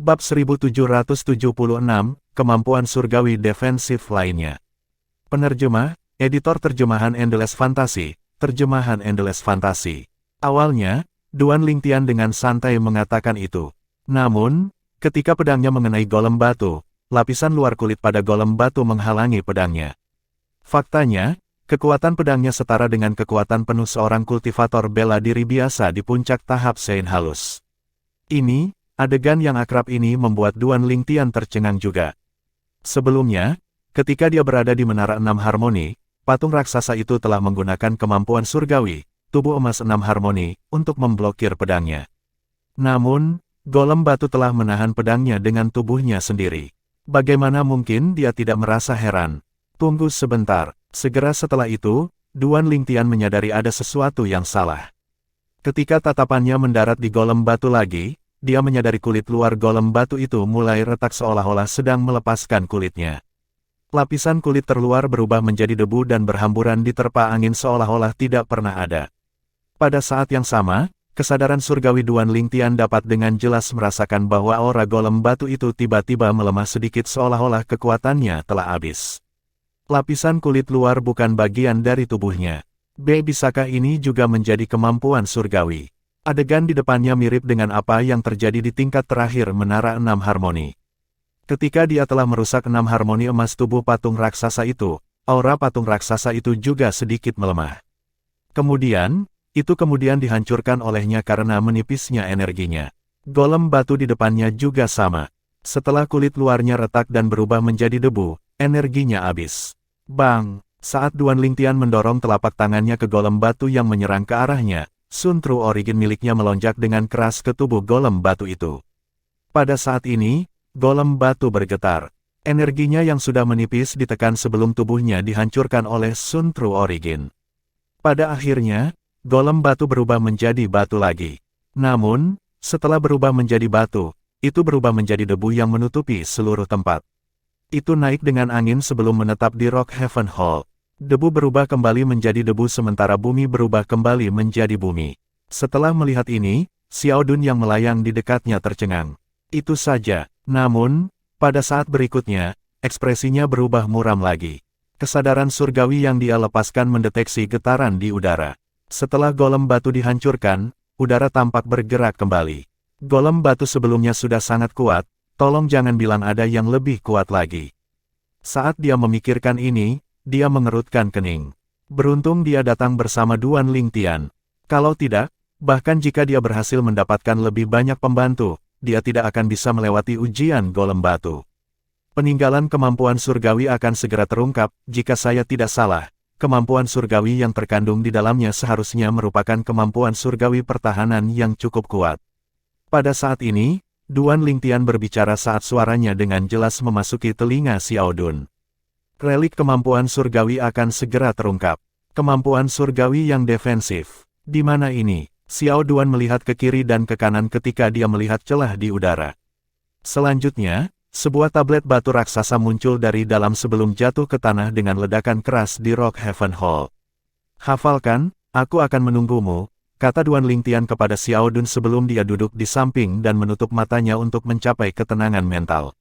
Bab 1776, Kemampuan Surgawi Defensif Lainnya. Penerjemah, Editor Terjemahan Endless Fantasy, Terjemahan Endless Fantasy. Awalnya, Duan Lingtian dengan santai mengatakan itu. Namun, ketika pedangnya mengenai golem batu, lapisan luar kulit pada golem batu menghalangi pedangnya. Faktanya, kekuatan pedangnya setara dengan kekuatan penuh seorang kultivator bela diri biasa di puncak tahap Sein halus. Ini, adegan yang akrab ini membuat Duan Lingtian tercengang juga. Sebelumnya, ketika dia berada di Menara 6 Harmoni, patung raksasa itu telah menggunakan kemampuan surgawi, tubuh emas 6 harmoni, untuk memblokir pedangnya. Namun, golem batu telah menahan pedangnya dengan tubuhnya sendiri. Bagaimana mungkin dia tidak merasa heran? Tunggu sebentar, segera setelah itu, Duan Lingtian menyadari ada sesuatu yang salah. Ketika tatapannya mendarat di golem batu lagi, dia menyadari kulit luar golem batu itu mulai retak seolah-olah sedang melepaskan kulitnya. Lapisan kulit terluar berubah menjadi debu dan berhamburan diterpa angin seolah-olah tidak pernah ada. Pada saat yang sama, kesadaran surgawi Duan Lingtian dapat dengan jelas merasakan bahwa aura golem batu itu tiba-tiba melemah sedikit seolah-olah kekuatannya telah habis. Lapisan kulit luar bukan bagian dari tubuhnya. Bisakah ini juga menjadi kemampuan surgawi? Adegan di depannya mirip dengan apa yang terjadi di tingkat terakhir Menara 6 Harmoni. Ketika dia telah merusak 6 harmoni emas tubuh patung raksasa itu, aura patung raksasa itu juga sedikit melemah. Kemudian dihancurkan olehnya karena menipisnya energinya. Golem batu di depannya juga sama. Setelah kulit luarnya retak dan berubah menjadi debu, energinya habis. Bang! Saat Duan Lingtian mendorong telapak tangannya ke golem batu yang menyerang ke arahnya, Sun True Origin miliknya melonjak dengan keras ke tubuh golem batu itu. Pada saat ini, golem batu bergetar. Energinya yang sudah menipis ditekan sebelum tubuhnya dihancurkan oleh Sun True Origin. Pada akhirnya, golem batu berubah menjadi batu lagi. Namun, setelah berubah menjadi batu, itu berubah menjadi debu yang menutupi seluruh tempat. Itu naik dengan angin sebelum menetap di Rock Heaven Hall. Debu berubah kembali menjadi debu sementara bumi berubah kembali menjadi bumi. Setelah melihat ini, Xiao Dun yang melayang di dekatnya tercengang. Itu saja. Namun, pada saat berikutnya, ekspresinya berubah muram lagi. Kesadaran surgawi yang dia lepaskan mendeteksi getaran di udara. Setelah golem batu dihancurkan, udara tampak bergerak kembali. Golem batu sebelumnya sudah sangat kuat, tolong jangan bilang ada yang lebih kuat lagi. Saat dia memikirkan ini, dia mengerutkan kening. Beruntung dia datang bersama Duan Lingtian. Kalau tidak, bahkan jika dia berhasil mendapatkan lebih banyak pembantu, dia tidak akan bisa melewati ujian golem batu. Peninggalan kemampuan surgawi akan segera terungkap. Jika saya tidak salah, kemampuan surgawi yang terkandung di dalamnya seharusnya merupakan kemampuan surgawi pertahanan yang cukup kuat. Pada saat ini, Duan Lingtian berbicara saat suaranya dengan jelas memasuki telinga Xiao Dun. Relik kemampuan surgawi akan segera terungkap. Kemampuan surgawi yang defensif. Di mana ini? Xiao Duan melihat ke kiri dan ke kanan ketika dia melihat celah di udara. Selanjutnya, sebuah tablet batu raksasa muncul dari dalam sebelum jatuh ke tanah dengan ledakan keras di Rock Heaven Hall. Hafalkan, aku akan menunggumu, kata Duan Lingtian kepada Xiao Dun sebelum dia duduk di samping dan menutup matanya untuk mencapai ketenangan mental.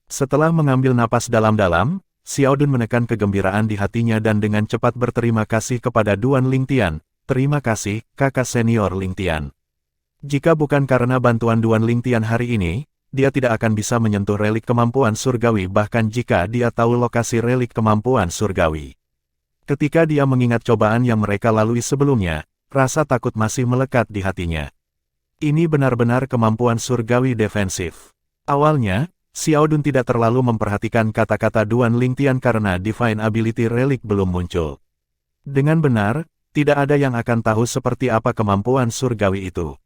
Setelah mengambil napas dalam-dalam, Xiao Dun menekan kegembiraan di hatinya dan dengan cepat berterima kasih kepada Duan Lingtian. Terima kasih, kakak senior Lingtian. Jika bukan karena bantuan Duan Lingtian hari ini, dia tidak akan bisa menyentuh relik kemampuan surgawi bahkan jika dia tahu lokasi relik kemampuan surgawi. Ketika dia mengingat cobaan yang mereka lalui sebelumnya, rasa takut masih melekat di hatinya. Ini benar-benar kemampuan surgawi defensif. Awalnya, Xiao Dun tidak terlalu memperhatikan kata-kata Duan Lingtian karena Divine Ability Relic belum muncul. Dengan benar, tidak ada yang akan tahu seperti apa kemampuan surgawi itu.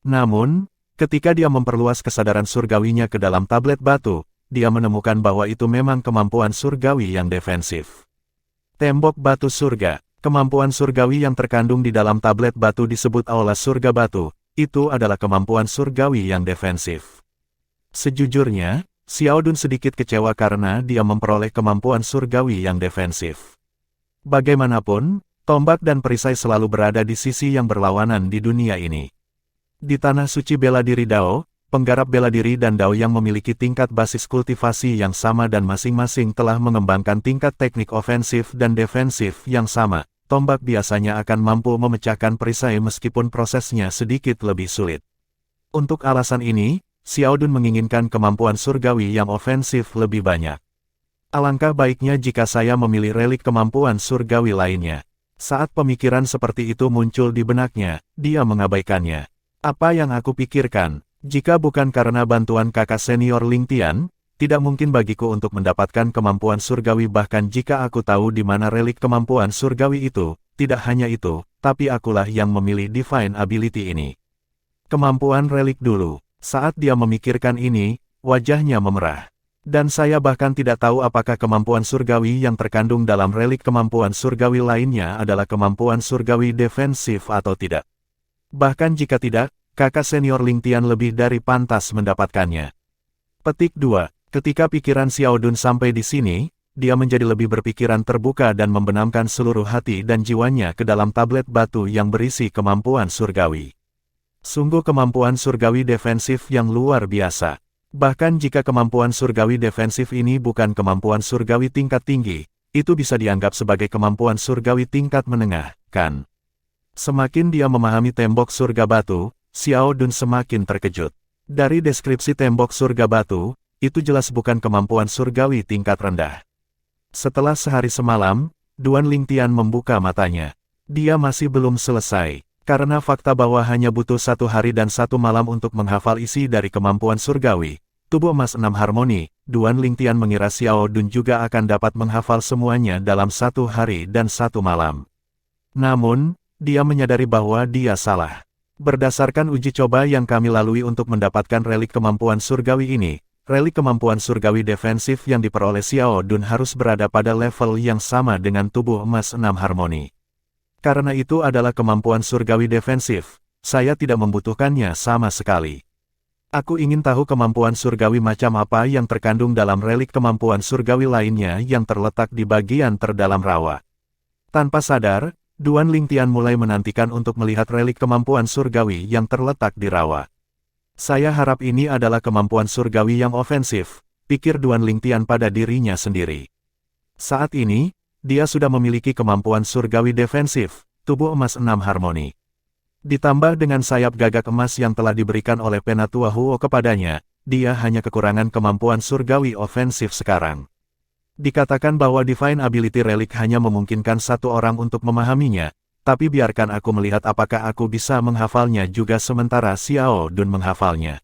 Namun, ketika dia memperluas kesadaran surgawinya ke dalam tablet batu, dia menemukan bahwa itu memang kemampuan surgawi yang defensif. Tembok batu surga, kemampuan surgawi yang terkandung di dalam tablet batu disebut Aula Surga Batu, itu adalah kemampuan surgawi yang defensif. Sejujurnya, Xiao Dun sedikit kecewa karena dia memperoleh kemampuan surgawi yang defensif. Bagaimanapun, tombak dan perisai selalu berada di sisi yang berlawanan di dunia ini. Di tanah suci bela diri Dao, penggarap bela diri dan Dao yang memiliki tingkat basis kultivasi yang sama dan masing-masing telah mengembangkan tingkat teknik ofensif dan defensif yang sama. Tombak biasanya akan mampu memecahkan perisai meskipun prosesnya sedikit lebih sulit. Untuk alasan ini, Xiao Dun menginginkan kemampuan surgawi yang ofensif lebih banyak. Alangkah baiknya jika saya memilih relik kemampuan surgawi lainnya. Saat pemikiran seperti itu muncul di benaknya, dia mengabaikannya. Apa yang aku pikirkan? Jika bukan karena bantuan kakak senior Ling Tian, tidak mungkin bagiku untuk mendapatkan kemampuan surgawi bahkan jika aku tahu di mana relik kemampuan surgawi itu. Tidak hanya itu, tapi akulah yang memilih Divine Ability ini. Kemampuan relik dulu. Saat dia memikirkan ini, wajahnya memerah. Dan saya bahkan tidak tahu apakah kemampuan surgawi yang terkandung dalam relik kemampuan surgawi lainnya adalah kemampuan surgawi defensif atau tidak. Bahkan jika tidak, kakak senior Ling Tian lebih dari pantas mendapatkannya. Petik 2. Ketika pikiran Xiao Dun sampai di sini, dia menjadi lebih berpikiran terbuka dan membenamkan seluruh hati dan jiwanya ke dalam tablet batu yang berisi kemampuan surgawi. Sungguh kemampuan surgawi defensif yang luar biasa. Bahkan jika kemampuan surgawi defensif ini bukan kemampuan surgawi tingkat tinggi, itu bisa dianggap sebagai kemampuan surgawi tingkat menengah, kan? Semakin dia memahami tembok surga batu, Xiao Dun semakin terkejut. Dari deskripsi tembok surga batu, itu jelas bukan kemampuan surgawi tingkat rendah. Setelah sehari semalam, Duan Ling Tian membuka matanya. Dia masih belum selesai. Karena fakta bahwa hanya butuh 1 hari dan 1 malam untuk menghafal isi dari kemampuan surgawi, tubuh emas 6 harmoni, Duan Ling Tian mengira Xiao Dun juga akan dapat menghafal semuanya dalam 1 hari dan 1 malam. Namun, dia menyadari bahwa dia salah. Berdasarkan uji coba yang kami lalui untuk mendapatkan relik kemampuan surgawi ini, relik kemampuan surgawi defensif yang diperoleh Xiao Dun harus berada pada level yang sama dengan tubuh emas 6 harmoni. Karena itu adalah kemampuan surgawi defensif, saya tidak membutuhkannya sama sekali. Aku ingin tahu kemampuan surgawi macam apa yang terkandung dalam relik kemampuan surgawi lainnya yang terletak di bagian terdalam rawa. Tanpa sadar, Duan Ling Tian mulai menantikan untuk melihat relik kemampuan surgawi yang terletak di rawa. Saya harap ini adalah kemampuan surgawi yang ofensif, pikir Duan Ling Tian pada dirinya sendiri. Saat ini, dia sudah memiliki kemampuan surgawi defensif, tubuh emas 6 harmoni. Ditambah dengan sayap gagak emas yang telah diberikan oleh Penatua Huo kepadanya, dia hanya kekurangan kemampuan surgawi ofensif sekarang. Dikatakan bahwa Divine Ability Relic hanya memungkinkan 1 orang untuk memahaminya, tapi biarkan aku melihat apakah aku bisa menghafalnya juga sementara Xiao Dun menghafalnya.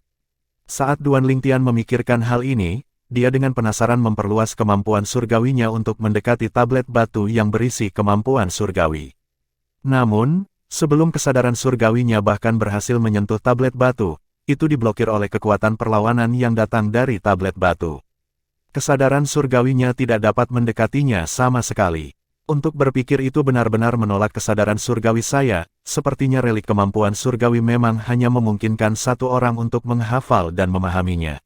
Saat Duan Ling Tian memikirkan hal ini, dia dengan penasaran memperluas kemampuan surgawinya untuk mendekati tablet batu yang berisi kemampuan surgawi. Namun, sebelum kesadaran surgawinya bahkan berhasil menyentuh tablet batu, itu diblokir oleh kekuatan perlawanan yang datang dari tablet batu. Kesadaran surgawinya tidak dapat mendekatinya sama sekali. Untuk berpikir itu benar-benar menolak kesadaran surgawi saya, sepertinya relik kemampuan surgawi memang hanya memungkinkan 1 orang untuk menghafal dan memahaminya.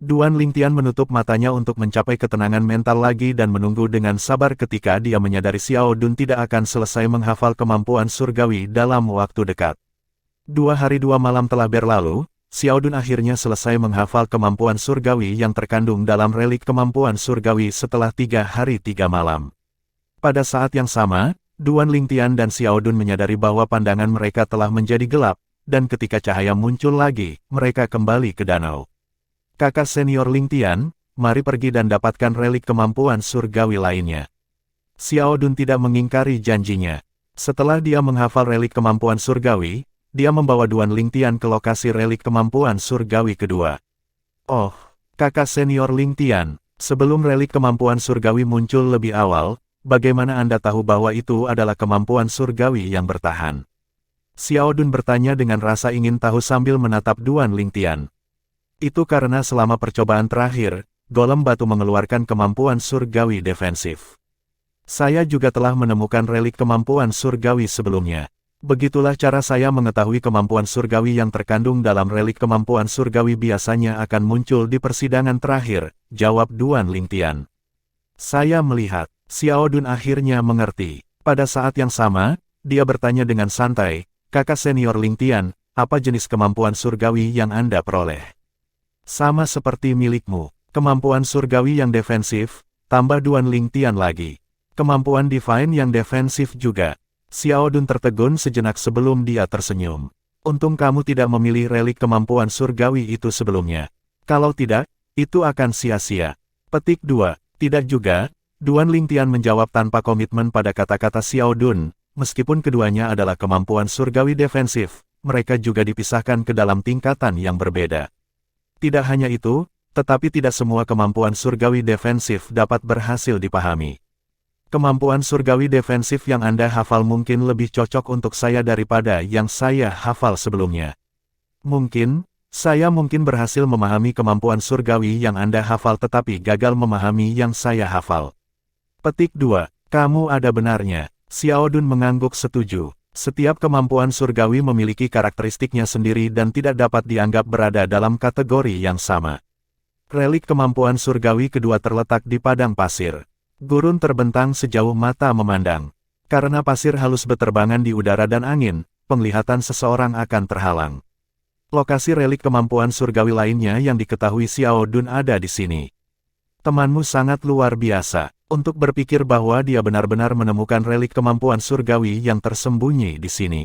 Duan Ling Tian menutup matanya untuk mencapai ketenangan mental lagi dan menunggu dengan sabar ketika dia menyadari Xiao Dun tidak akan selesai menghafal kemampuan surgawi dalam waktu dekat. 2 hari 2 malam telah berlalu, Xiao Dun akhirnya selesai menghafal kemampuan surgawi yang terkandung dalam relik kemampuan surgawi setelah 3 hari 3 malam. Pada saat yang sama, Duan Ling Tian dan Xiao Dun menyadari bahwa pandangan mereka telah menjadi gelap, dan ketika cahaya muncul lagi, mereka kembali ke danau. Kakak senior Ling Tian, mari pergi dan dapatkan relik kemampuan surgawi lainnya. Xiao Dun tidak mengingkari janjinya. Setelah dia menghafal relik kemampuan surgawi, dia membawa Duan Ling Tian ke lokasi relik kemampuan surgawi kedua. Oh, kakak senior Ling Tian, sebelum relik kemampuan surgawi muncul lebih awal, bagaimana Anda tahu bahwa itu adalah kemampuan surgawi yang bertahan? Xiao Dun bertanya dengan rasa ingin tahu sambil menatap Duan Ling Tian. Itu karena selama percobaan terakhir, golem batu mengeluarkan kemampuan surgawi defensif. Saya juga telah menemukan relik kemampuan surgawi sebelumnya. Begitulah cara saya mengetahui kemampuan surgawi yang terkandung dalam relik kemampuan surgawi biasanya akan muncul di persidangan terakhir, jawab Duan Ling Tian. Saya melihat, Xiao Dun akhirnya mengerti. Pada saat yang sama, dia bertanya dengan santai, kakak senior Ling Tian, apa jenis kemampuan surgawi yang Anda peroleh? Sama seperti milikmu, kemampuan surgawi yang defensif, tambah Duan Ling Tian lagi. Kemampuan divine yang defensif juga. Xiao Dun tertegun sejenak sebelum dia tersenyum. Untung kamu tidak memilih relik kemampuan surgawi itu sebelumnya. Kalau tidak, itu akan sia-sia. Petik 2. Tidak juga, Duan Ling Tian menjawab tanpa komitmen pada kata-kata Xiao Dun. Meskipun keduanya adalah kemampuan surgawi defensif, mereka juga dipisahkan ke dalam tingkatan yang berbeda. Tidak hanya itu, tetapi tidak semua kemampuan surgawi defensif dapat berhasil dipahami. Kemampuan surgawi defensif yang Anda hafal mungkin lebih cocok untuk saya daripada yang saya hafal sebelumnya. Saya mungkin berhasil memahami kemampuan surgawi yang Anda hafal tetapi gagal memahami yang saya hafal. Petik 2. Kamu ada benarnya. Xiao Dun mengangguk setuju. Setiap kemampuan surgawi memiliki karakteristiknya sendiri dan tidak dapat dianggap berada dalam kategori yang sama. Relik kemampuan surgawi kedua terletak di padang pasir. Gurun terbentang sejauh mata memandang. Karena pasir halus beterbangan di udara dan angin, penglihatan seseorang akan terhalang. Lokasi relik kemampuan surgawi lainnya yang diketahui Xiao Dun ada di sini. Temanmu sangat luar biasa. Untuk berpikir bahwa dia benar-benar menemukan relik kemampuan surgawi yang tersembunyi di sini.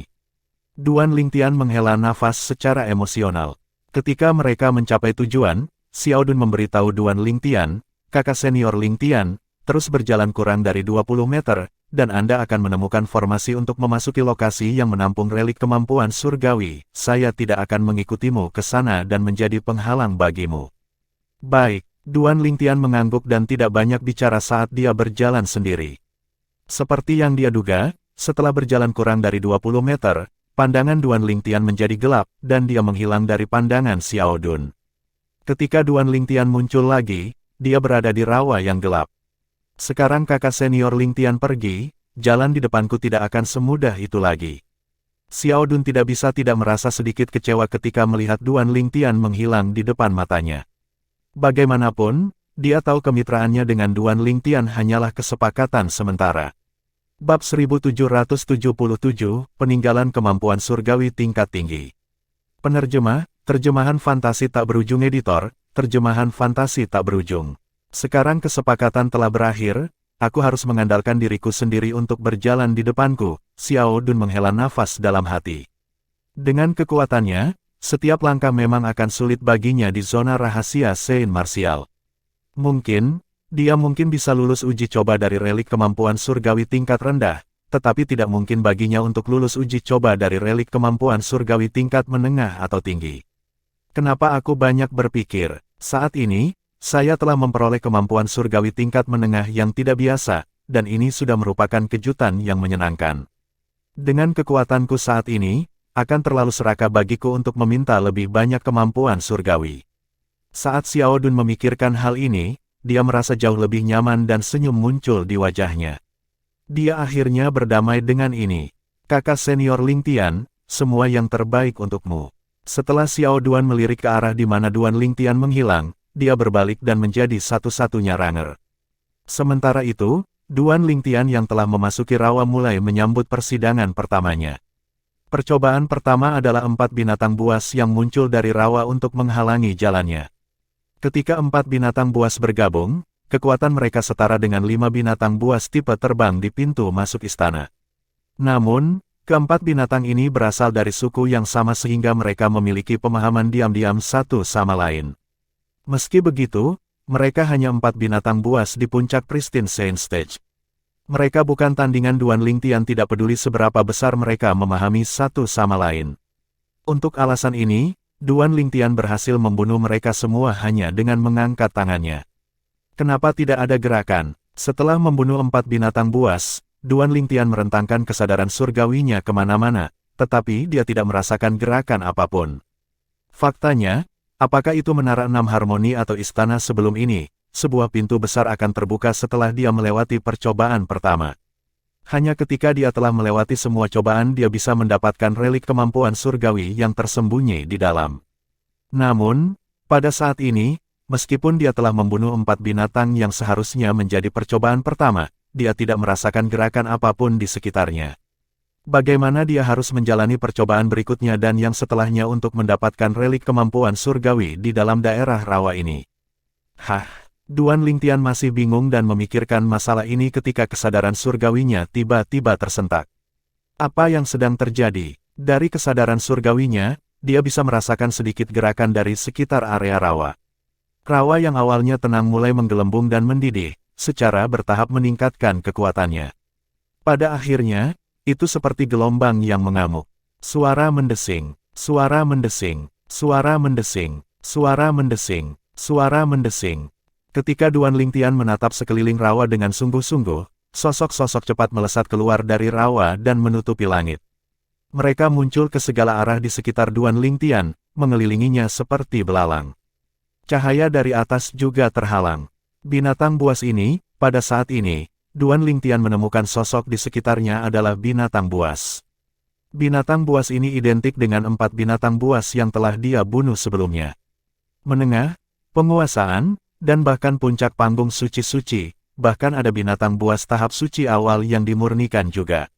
Duan Ling Tian menghela nafas secara emosional. Ketika mereka mencapai tujuan, Xiao Dun memberitahu Duan Ling Tian, kakak senior Ling Tian, terus berjalan kurang dari 20 meter, dan Anda akan menemukan formasi untuk memasuki lokasi yang menampung relik kemampuan surgawi. Saya tidak akan mengikutimu ke sana dan menjadi penghalang bagimu. Baik. Duan Ling Tian mengangguk dan tidak banyak bicara saat dia berjalan sendiri. Seperti yang dia duga, setelah berjalan kurang dari 20 meter, pandangan Duan Ling Tian menjadi gelap, dan dia menghilang dari pandangan Xiao Dun. Ketika Duan Ling Tian muncul lagi, dia berada di rawa yang gelap. Sekarang kakak senior Ling Tian pergi, jalan di depanku tidak akan semudah itu lagi. Xiao Dun tidak bisa tidak merasa sedikit kecewa ketika melihat Duan Ling Tian menghilang di depan matanya. Bagaimanapun, dia tahu kemitraannya dengan Duan Ling Tian hanyalah kesepakatan sementara. Bab 1777, Peninggalan Kemampuan Surgawi Tingkat Tinggi. Penerjemah, Terjemahan Fantasi Tak Berujung Editor, Terjemahan Fantasi Tak Berujung. Sekarang kesepakatan telah berakhir, aku harus mengandalkan diriku sendiri untuk berjalan di depanku. Xiao Dun menghela nafas dalam hati. Dengan kekuatannya, setiap langkah memang akan sulit baginya di zona rahasia Saint Martial. Dia mungkin bisa lulus uji coba dari relik kemampuan surgawi tingkat rendah, tetapi tidak mungkin baginya untuk lulus uji coba dari relik kemampuan surgawi tingkat menengah atau tinggi. Kenapa aku banyak berpikir? Saat ini, saya telah memperoleh kemampuan surgawi tingkat menengah yang tidak biasa, dan ini sudah merupakan kejutan yang menyenangkan. Dengan kekuatanku saat ini, akan terlalu serakah bagiku untuk meminta lebih banyak kemampuan surgawi. Saat Xiao Dun memikirkan hal ini, dia merasa jauh lebih nyaman dan senyum muncul di wajahnya. Dia akhirnya berdamai dengan ini. Kakak senior Ling Tian, semua yang terbaik untukmu. Setelah Xiao Dun melirik ke arah di mana Duan Ling Tian menghilang, dia berbalik dan menjadi satu-satunya runner. Sementara itu, Duan Ling Tian yang telah memasuki rawa mulai menyambut persidangan pertamanya. Percobaan pertama adalah 4 binatang buas yang muncul dari rawa untuk menghalangi jalannya. Ketika 4 binatang buas bergabung, kekuatan mereka setara dengan 5 binatang buas tipe terbang di pintu masuk istana. Namun, keempat binatang ini berasal dari suku yang sama sehingga mereka memiliki pemahaman diam-diam satu sama lain. Meski begitu, mereka hanya 4 binatang buas di puncak Pristine Saint Stage. Mereka bukan tandingan Duan Ling Tian tidak peduli seberapa besar mereka memahami satu sama lain. Untuk alasan ini, Duan Ling Tian berhasil membunuh mereka semua hanya dengan mengangkat tangannya. Kenapa tidak ada gerakan? Setelah membunuh 4 binatang buas, Duan Ling Tian merentangkan kesadaran surgawinya kemana-mana, tetapi dia tidak merasakan gerakan apapun. Faktanya, apakah itu menara 6 harmoni atau istana sebelum ini? Sebuah pintu besar akan terbuka setelah dia melewati percobaan pertama. Hanya ketika dia telah melewati semua cobaan dia bisa mendapatkan relik kemampuan surgawi yang tersembunyi di dalam. Namun, pada saat ini, meskipun dia telah membunuh 4 binatang yang seharusnya menjadi percobaan pertama, dia tidak merasakan gerakan apapun di sekitarnya. Bagaimana dia harus menjalani percobaan berikutnya dan yang setelahnya untuk mendapatkan relik kemampuan surgawi di dalam daerah rawa ini? Hah, Duan Lingtian masih bingung dan memikirkan masalah ini ketika kesadaran surgawinya tiba-tiba tersentak. Apa yang sedang terjadi? Dari kesadaran surgawinya, dia bisa merasakan sedikit gerakan dari sekitar area rawa. Rawa yang awalnya tenang mulai menggelembung dan mendidih, secara bertahap meningkatkan kekuatannya. Pada akhirnya, itu seperti gelombang yang mengamuk. Suara mendesing, suara mendesing, suara mendesing, suara mendesing, suara mendesing. Ketika Duan Lingtian menatap sekeliling rawa dengan sungguh-sungguh, sosok-sosok cepat melesat keluar dari rawa dan menutupi langit. Mereka muncul ke segala arah di sekitar Duan Lingtian, mengelilinginya seperti belalang. Cahaya dari atas juga terhalang. Binatang buas ini, pada saat ini, Duan Lingtian menemukan sosok di sekitarnya adalah binatang buas. Binatang buas ini identik dengan 4 binatang buas yang telah dia bunuh sebelumnya. Menengah, penguasaan, dan bahkan puncak panggung suci-suci, bahkan ada binatang buas tahap suci awal yang dimurnikan juga.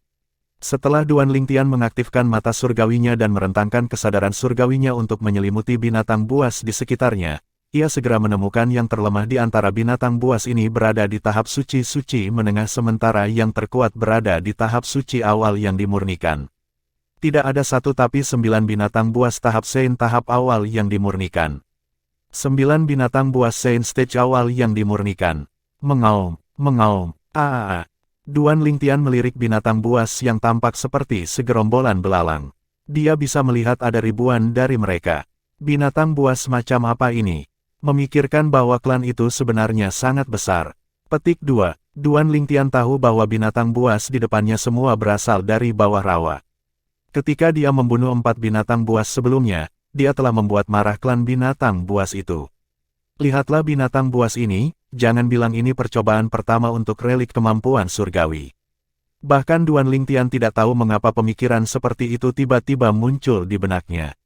Setelah Duan Lingtian mengaktifkan mata surgawinya dan merentangkan kesadaran surgawinya untuk menyelimuti binatang buas di sekitarnya, ia segera menemukan yang terlemah di antara binatang buas ini berada di tahap suci-suci menengah sementara yang terkuat berada di tahap suci awal yang dimurnikan. Tidak ada 1 tapi 9 binatang buas tahap Sein tahap awal yang dimurnikan. 9 binatang buas Sein stage awal yang dimurnikan. Mengaum, mengaum, aaaa. Duan Lingtian melirik binatang buas yang tampak seperti segerombolan belalang. Dia bisa melihat ada ribuan dari mereka. Binatang buas macam apa ini? Memikirkan bahwa klan itu sebenarnya sangat besar. Petik 2. Duan Lingtian tahu bahwa binatang buas di depannya semua berasal dari bawah rawa. Ketika dia membunuh 4 binatang buas sebelumnya, dia telah membuat marah klan binatang buas itu. Lihatlah binatang buas ini, jangan bilang ini percobaan pertama untuk relik kemampuan surgawi. Bahkan Duan Lingtian tidak tahu mengapa pemikiran seperti itu tiba-tiba muncul di benaknya.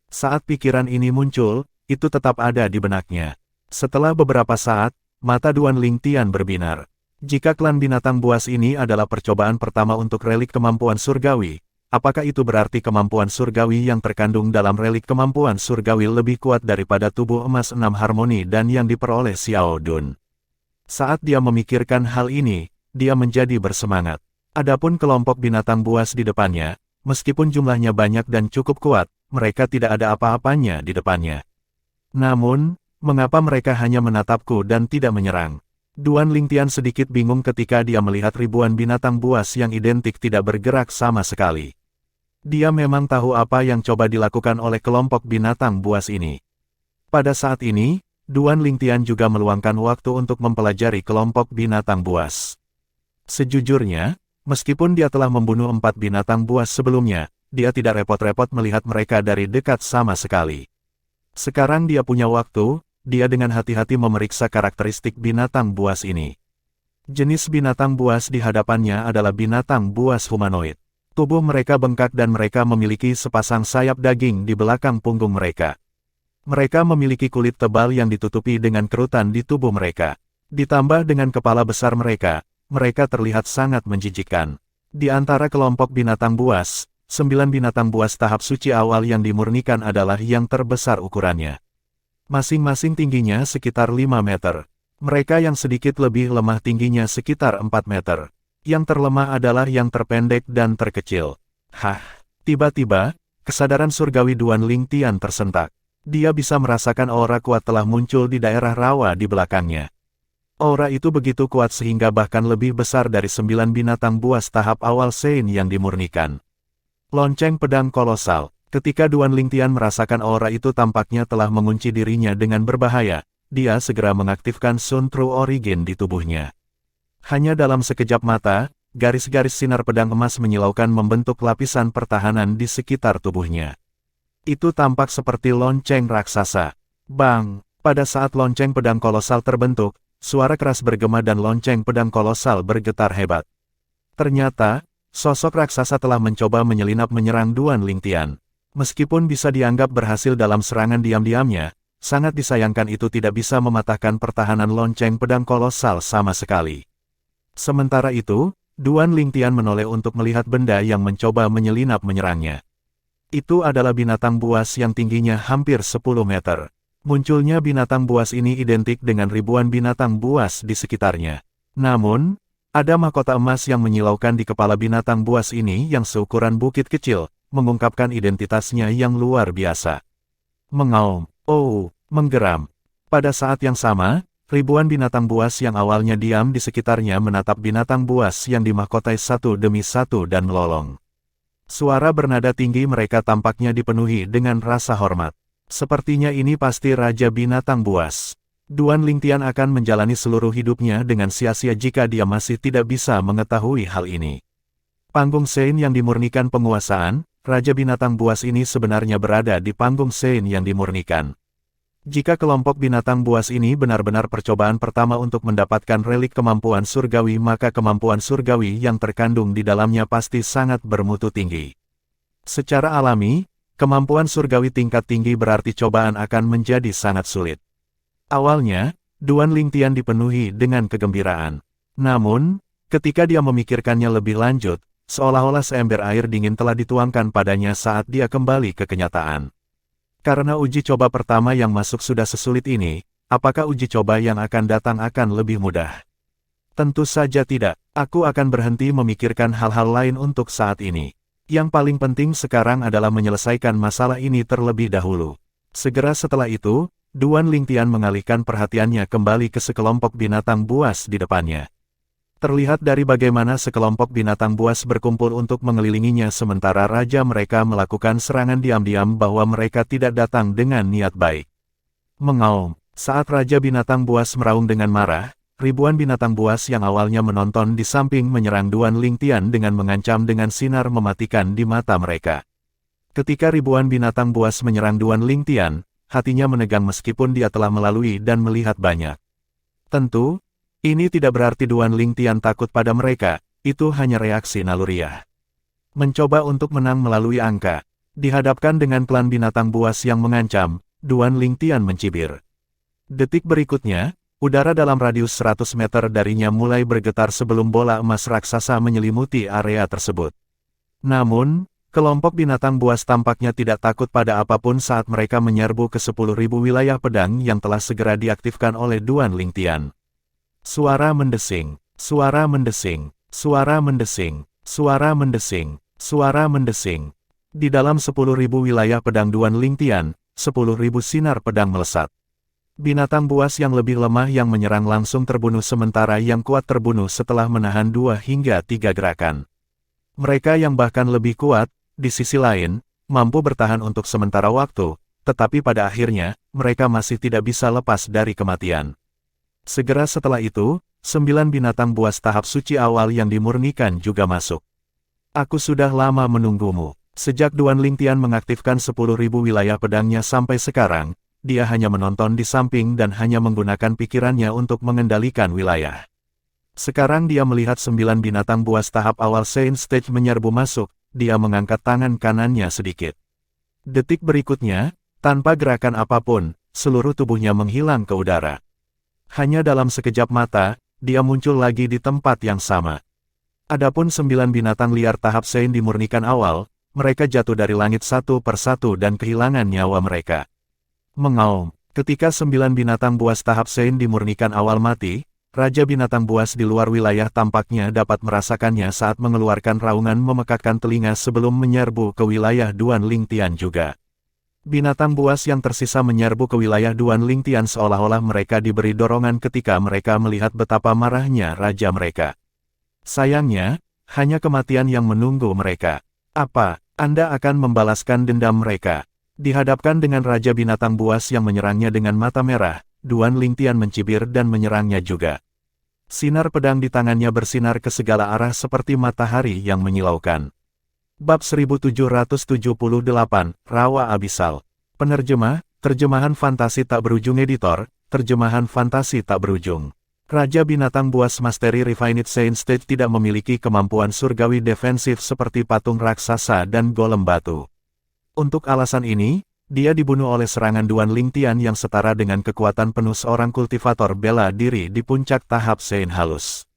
Saat pikiran ini muncul, itu tetap ada di benaknya. Setelah beberapa saat, mata Duan Lingtian berbinar. Jika klan binatang buas ini adalah percobaan pertama untuk relik kemampuan surgawi, apakah itu berarti kemampuan surgawi yang terkandung dalam relik kemampuan surgawi lebih kuat daripada tubuh emas 6 harmoni dan yang diperoleh Xiao Dun? Saat dia memikirkan hal ini, dia menjadi bersemangat. Adapun kelompok binatang buas di depannya, meskipun jumlahnya banyak dan cukup kuat, mereka tidak ada apa-apanya di depannya. Namun, mengapa mereka hanya menatapku dan tidak menyerang? Duan Lingtian sedikit bingung ketika dia melihat ribuan binatang buas yang identik tidak bergerak sama sekali. Dia memang tahu apa yang coba dilakukan oleh kelompok binatang buas ini. Pada saat ini, Duan Lingtian juga meluangkan waktu untuk mempelajari kelompok binatang buas. Sejujurnya, meskipun dia telah membunuh 4 binatang buas sebelumnya, dia tidak repot-repot melihat mereka dari dekat sama sekali. Sekarang dia punya waktu, dia dengan hati-hati memeriksa karakteristik binatang buas ini. Jenis binatang buas di hadapannya adalah binatang buas humanoid. Tubuh mereka bengkak dan mereka memiliki sepasang sayap daging di belakang punggung mereka. Mereka memiliki kulit tebal yang ditutupi dengan kerutan di tubuh mereka. Ditambah dengan kepala besar mereka, mereka terlihat sangat menjijikkan. Di antara kelompok binatang buas, 9 binatang buas tahap suci awal yang dimurnikan adalah yang terbesar ukurannya. Masing-masing tingginya sekitar 5 meter. Mereka yang sedikit lebih lemah tingginya sekitar 4 meter. Yang terlemah adalah yang terpendek dan terkecil. Hah! Tiba-tiba, kesadaran surgawi Duan Lingtian tersentak. Dia bisa merasakan aura kuat telah muncul di daerah rawa di belakangnya. Aura itu begitu kuat sehingga bahkan lebih besar dari 9 binatang buas tahap awal Sein yang dimurnikan. Lonceng pedang kolosal. Ketika Duan Lingtian merasakan aura itu tampaknya telah mengunci dirinya dengan berbahaya, dia segera mengaktifkan Sun True Origin di tubuhnya. Hanya dalam sekejap mata, garis-garis sinar pedang emas menyilaukan membentuk lapisan pertahanan di sekitar tubuhnya. Itu tampak seperti lonceng raksasa. Bang! Pada saat lonceng pedang kolosal terbentuk, suara keras bergema dan lonceng pedang kolosal bergetar hebat. Ternyata, sosok raksasa telah mencoba menyelinap menyerang Duan Lingtian. Meskipun bisa dianggap berhasil dalam serangan diam-diamnya, sangat disayangkan itu tidak bisa mematahkan pertahanan lonceng pedang kolosal sama sekali. Sementara itu, Duan Lingtian menoleh untuk melihat benda yang mencoba menyelinap menyerangnya. Itu adalah binatang buas yang tingginya hampir 10 meter. Munculnya binatang buas ini identik dengan ribuan binatang buas di sekitarnya. Namun, ada mahkota emas yang menyilaukan di kepala binatang buas ini yang seukuran bukit kecil, mengungkapkan identitasnya yang luar biasa. Mengaum, oh, menggeram. Pada saat yang sama, ribuan binatang buas yang awalnya diam di sekitarnya menatap binatang buas yang dimahkotai satu demi satu dan melolong. Suara bernada tinggi mereka tampaknya dipenuhi dengan rasa hormat. Sepertinya ini pasti Raja Binatang Buas. Duan Lingtian akan menjalani seluruh hidupnya dengan sia-sia jika dia masih tidak bisa mengetahui hal ini. Panggung Sein yang dimurnikan penguasaan, Raja Binatang Buas ini sebenarnya berada di panggung Sein yang dimurnikan. Jika kelompok binatang buas ini benar-benar percobaan pertama untuk mendapatkan relik kemampuan surgawi, maka kemampuan surgawi yang terkandung di dalamnya pasti sangat bermutu tinggi. Secara alami, kemampuan surgawi tingkat tinggi berarti cobaan akan menjadi sangat sulit. Awalnya, Duan Lingtian dipenuhi dengan kegembiraan. Namun, ketika dia memikirkannya lebih lanjut, seolah-olah seember air dingin telah dituangkan padanya saat dia kembali ke kenyataan. Karena uji coba pertama yang masuk sudah sesulit ini, apakah uji coba yang akan datang akan lebih mudah? Tentu saja tidak. Aku akan berhenti memikirkan hal-hal lain untuk saat ini. Yang paling penting sekarang adalah menyelesaikan masalah ini terlebih dahulu. Segera setelah itu, Duan Lingtian mengalihkan perhatiannya kembali ke sekelompok binatang buas di depannya. Terlihat dari bagaimana sekelompok binatang buas berkumpul untuk mengelilinginya sementara raja mereka melakukan serangan diam-diam bahwa mereka tidak datang dengan niat baik. Mengaum, saat Raja Binatang Buas meraung dengan marah, ribuan binatang buas yang awalnya menonton di samping menyerang Duan Lingtian dengan mengancam dengan sinar mematikan di mata mereka. Ketika ribuan binatang buas menyerang Duan Lingtian, hatinya menegang meskipun dia telah melalui dan melihat banyak. Tentu, ini tidak berarti Duan Lingtian takut pada mereka, itu hanya reaksi naluriah. Mencoba untuk menang melalui angka, dihadapkan dengan klan binatang buas yang mengancam, Duan Lingtian mencibir. Detik berikutnya, udara dalam radius 100 meter darinya mulai bergetar sebelum bola emas raksasa menyelimuti area tersebut. Namun, kelompok binatang buas tampaknya tidak takut pada apapun saat mereka menyerbu ke 10.000 wilayah pedang yang telah segera diaktifkan oleh Duan Lingtian. Suara mendesing, suara mendesing, suara mendesing, suara mendesing, suara mendesing. Di dalam 10.000 wilayah pedang Duan Lingtian, 10.000 sinar pedang melesat. Binatang buas yang lebih lemah yang menyerang langsung terbunuh sementara yang kuat terbunuh setelah menahan 2 hingga 3 gerakan. Mereka yang bahkan lebih kuat, di sisi lain, mampu bertahan untuk sementara waktu, tetapi pada akhirnya, mereka masih tidak bisa lepas dari kematian. Segera setelah itu, 9 binatang buas tahap suci awal yang dimurnikan juga masuk. Aku sudah lama menunggumu. Sejak Duan Lingtian mengaktifkan 10.000 wilayah pedangnya sampai sekarang, dia hanya menonton di samping dan hanya menggunakan pikirannya untuk mengendalikan wilayah. Sekarang dia melihat 9 binatang buas tahap awal Saint Stage menyerbu masuk, dia mengangkat tangan kanannya sedikit. Detik berikutnya, tanpa gerakan apapun, seluruh tubuhnya menghilang ke udara. Hanya dalam sekejap mata, dia muncul lagi di tempat yang sama. Adapun 9 binatang liar tahap Sein dimurnikan awal, mereka jatuh dari langit satu persatu dan kehilangan nyawa mereka. Mengaum, ketika 9 binatang buas tahap Sein dimurnikan awal mati, Raja Binatang Buas di luar wilayah tampaknya dapat merasakannya saat mengeluarkan raungan memekakkan telinga sebelum menyerbu ke wilayah Duan Lingtian juga. Binatang buas yang tersisa menyerbu ke wilayah Duan Lingtian seolah-olah mereka diberi dorongan ketika mereka melihat betapa marahnya raja mereka. Sayangnya, hanya kematian yang menunggu mereka. Apa, Anda akan membalaskan dendam mereka? Dihadapkan dengan Raja Binatang Buas yang menyerangnya dengan mata merah, Duan Lingtian mencibir dan menyerangnya juga. Sinar pedang di tangannya bersinar ke segala arah seperti matahari yang menyilaukan. Bab 1778, Rawa Abisal. Penerjemah, terjemahan fantasi tak berujung editor, terjemahan fantasi tak berujung. Raja Binatang Buas Mastery Refined Saint Stage tidak memiliki kemampuan surgawi defensif seperti patung raksasa dan golem batu. Untuk alasan ini, dia dibunuh oleh serangan Duan Lingtian yang setara dengan kekuatan penuh seorang kultivator bela diri di puncak tahap Sein halus.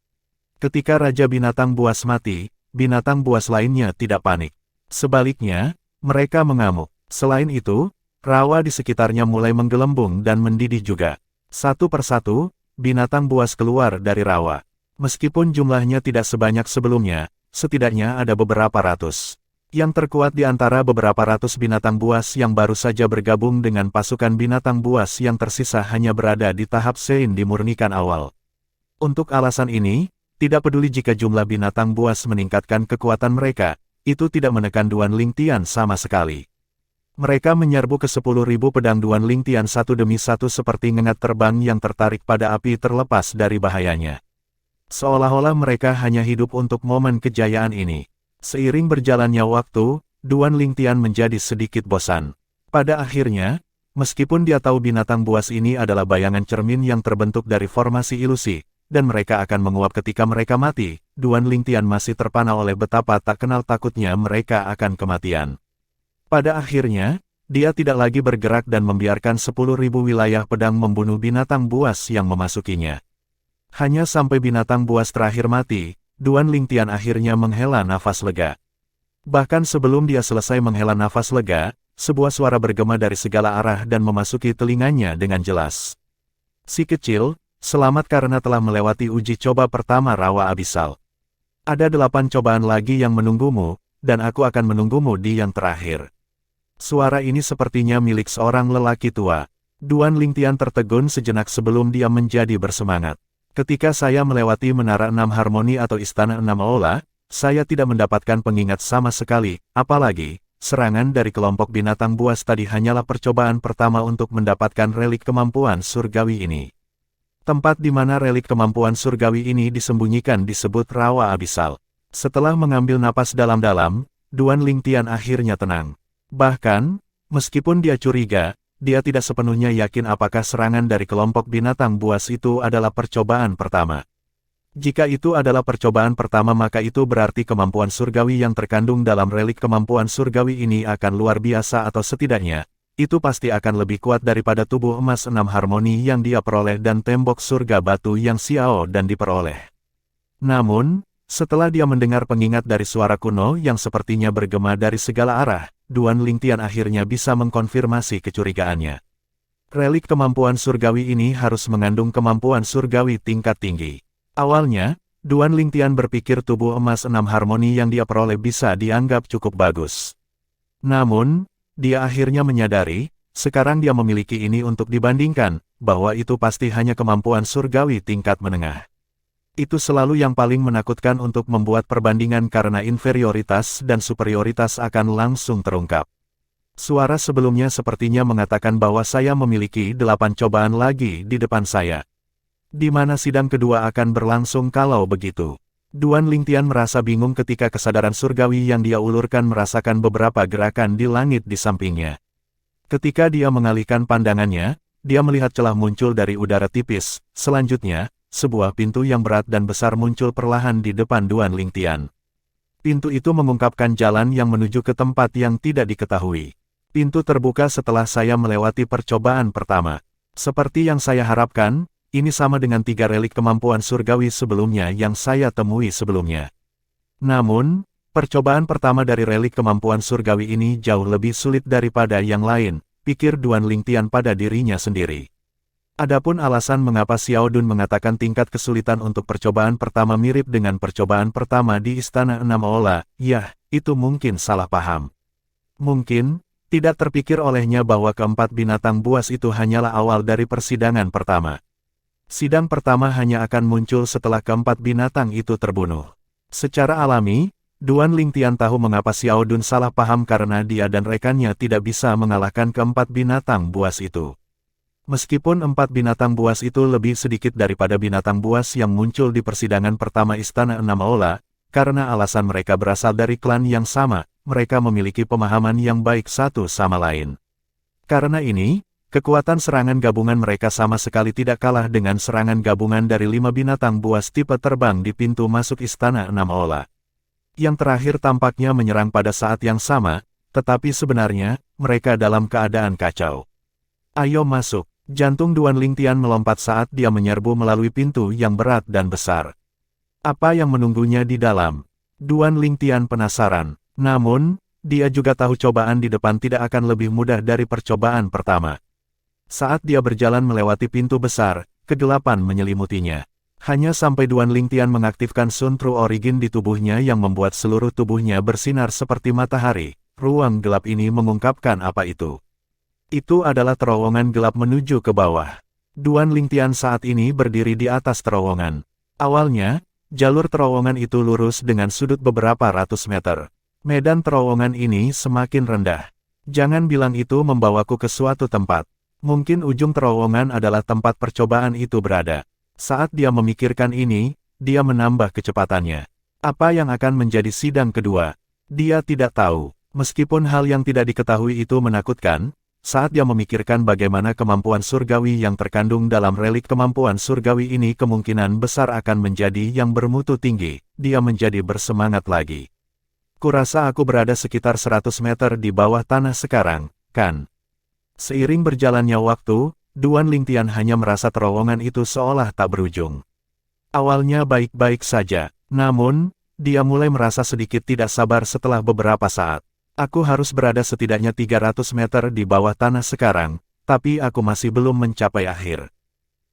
Ketika Raja Binatang Buas mati, binatang buas lainnya tidak panik. Sebaliknya, mereka mengamuk. Selain itu, rawa di sekitarnya mulai menggelembung dan mendidih juga. Satu persatu, binatang buas keluar dari rawa. Meskipun jumlahnya tidak sebanyak sebelumnya, setidaknya ada beberapa ratus. Yang terkuat di antara beberapa ratus binatang buas yang baru saja bergabung dengan pasukan binatang buas yang tersisa hanya berada di tahap Sein dimurnikan awal. Untuk alasan ini, tidak peduli jika jumlah binatang buas meningkatkan kekuatan mereka, itu tidak menekan Duan Lingtian sama sekali. Mereka menyerbu ke 10.000 pedang Duan Lingtian satu demi satu seperti ngengat terbang yang tertarik pada api terlepas dari bahayanya. Seolah-olah mereka hanya hidup untuk momen kejayaan ini. Seiring berjalannya waktu, Duan Lingtian menjadi sedikit bosan. Pada akhirnya, meskipun dia tahu binatang buas ini adalah bayangan cermin yang terbentuk dari formasi ilusi, dan mereka akan menguap ketika mereka mati, Duan Lingtian masih terpana oleh betapa tak kenal takutnya mereka akan kematian. Pada akhirnya, dia tidak lagi bergerak dan membiarkan 10.000 wilayah pedang membunuh binatang buas yang memasukinya. Hanya sampai binatang buas terakhir mati, Duan Lingtian akhirnya menghela nafas lega. Bahkan sebelum dia selesai menghela nafas lega, sebuah suara bergema dari segala arah dan memasuki telinganya dengan jelas. Si kecil, selamat karena telah melewati uji coba pertama rawa abisal. Ada 8 cobaan lagi yang menunggumu, dan aku akan menunggumu di yang terakhir. Suara ini sepertinya milik seorang lelaki tua. Duan Lingtian tertegun sejenak sebelum dia menjadi bersemangat. Ketika saya melewati Menara 6 Harmoni atau Istana 6 Aula, saya tidak mendapatkan pengingat sama sekali, apalagi, serangan dari kelompok binatang buas tadi hanyalah percobaan pertama untuk mendapatkan relik kemampuan surgawi ini. Tempat di mana relik kemampuan surgawi ini disembunyikan disebut Rawa Abisal. Setelah mengambil napas dalam-dalam, Duan Lingtian akhirnya tenang. Bahkan, meskipun dia curiga, dia tidak sepenuhnya yakin apakah serangan dari kelompok binatang buas itu adalah percobaan pertama. Jika itu adalah percobaan pertama maka itu berarti kemampuan surgawi yang terkandung dalam relik kemampuan surgawi ini akan luar biasa atau setidaknya, itu pasti akan lebih kuat daripada tubuh emas 6 harmoni yang dia peroleh dan tembok surga batu yang Xiao dan diperoleh. Namun, setelah dia mendengar pengingat dari suara kuno yang sepertinya bergema dari segala arah, Duan Lingtian akhirnya bisa mengkonfirmasi kecurigaannya. Relik kemampuan surgawi ini harus mengandung kemampuan surgawi tingkat tinggi. Awalnya, Duan Lingtian berpikir tubuh emas 6 harmoni yang dia peroleh bisa dianggap cukup bagus. Namun, dia akhirnya menyadari, sekarang dia memiliki ini untuk dibandingkan, bahwa itu pasti hanya kemampuan surgawi tingkat menengah. Itu selalu yang paling menakutkan untuk membuat perbandingan karena inferioritas dan superioritas akan langsung terungkap. Suara sebelumnya sepertinya mengatakan bahwa saya memiliki 8 cobaan lagi di depan saya. Di mana sidang kedua akan berlangsung kalau begitu? Duan Lingtian merasa bingung ketika kesadaran surgawi yang dia ulurkan merasakan beberapa gerakan di langit di sampingnya. Ketika dia mengalihkan pandangannya, dia melihat celah muncul dari udara tipis. Selanjutnya, sebuah pintu yang berat dan besar muncul perlahan di depan Duan Lingtian. Pintu itu mengungkapkan jalan yang menuju ke tempat yang tidak diketahui. Pintu terbuka setelah saya melewati percobaan pertama. Seperti yang saya harapkan, ini sama dengan 3 relik kemampuan surgawi sebelumnya yang saya temui sebelumnya. Namun, percobaan pertama dari relik kemampuan surgawi ini jauh lebih sulit daripada yang lain, pikir Duan Lingtian pada dirinya sendiri. Adapun alasan mengapa Xiao Dun mengatakan tingkat kesulitan untuk percobaan pertama mirip dengan percobaan pertama di Istana 6 Aula, yah, itu mungkin salah paham. Mungkin, tidak terpikir olehnya bahwa keempat binatang buas itu hanyalah awal dari persidangan pertama. Sidang pertama hanya akan muncul setelah keempat binatang itu terbunuh. Secara alami, Duan Lingtian tahu mengapa Xiao Dun salah paham karena dia dan rekannya tidak bisa mengalahkan keempat binatang buas itu. Meskipun 4 binatang buas itu lebih sedikit daripada binatang buas yang muncul di persidangan pertama Istana 6 Aula, karena alasan mereka berasal dari klan yang sama, mereka memiliki pemahaman yang baik satu sama lain. Karena ini, kekuatan serangan gabungan mereka sama sekali tidak kalah dengan serangan gabungan dari 5 binatang buas tipe terbang di pintu masuk Istana 6 Aula. Yang terakhir tampaknya menyerang pada saat yang sama, tetapi sebenarnya, mereka dalam keadaan kacau. Ayo masuk. Jantung Duan Lingtian melompat saat dia menyerbu melalui pintu yang berat dan besar. Apa yang menunggunya di dalam? Duan Lingtian penasaran. Namun, dia juga tahu cobaan di depan tidak akan lebih mudah dari percobaan pertama. Saat dia berjalan melewati pintu besar, kegelapan menyelimutinya. Hanya sampai Duan Lingtian mengaktifkan Sun True Origin di tubuhnya yang membuat seluruh tubuhnya bersinar seperti matahari. Ruang gelap ini mengungkapkan apa itu. Itu adalah terowongan gelap menuju ke bawah. Duan Lingtian saat ini berdiri di atas terowongan. Awalnya, jalur terowongan itu lurus dengan sudut beberapa ratus meter. Medan terowongan ini semakin rendah. Jangan bilang itu membawaku ke suatu tempat. Mungkin ujung terowongan adalah tempat percobaan itu berada. Saat dia memikirkan ini, dia menambah kecepatannya. Apa yang akan menjadi sidang kedua? Dia tidak tahu. Meskipun hal yang tidak diketahui itu menakutkan, saat dia memikirkan bagaimana kemampuan surgawi yang terkandung dalam relik kemampuan surgawi ini kemungkinan besar akan menjadi yang bermutu tinggi, dia menjadi bersemangat lagi. Kurasa aku berada sekitar 100 meter di bawah tanah sekarang, kan? Seiring berjalannya waktu, Duan Lingtian hanya merasa terowongan itu seolah tak berujung. Awalnya baik-baik saja, namun, dia mulai merasa sedikit tidak sabar setelah beberapa saat. Aku harus berada setidaknya 300 meter di bawah tanah sekarang, tapi aku masih belum mencapai akhir.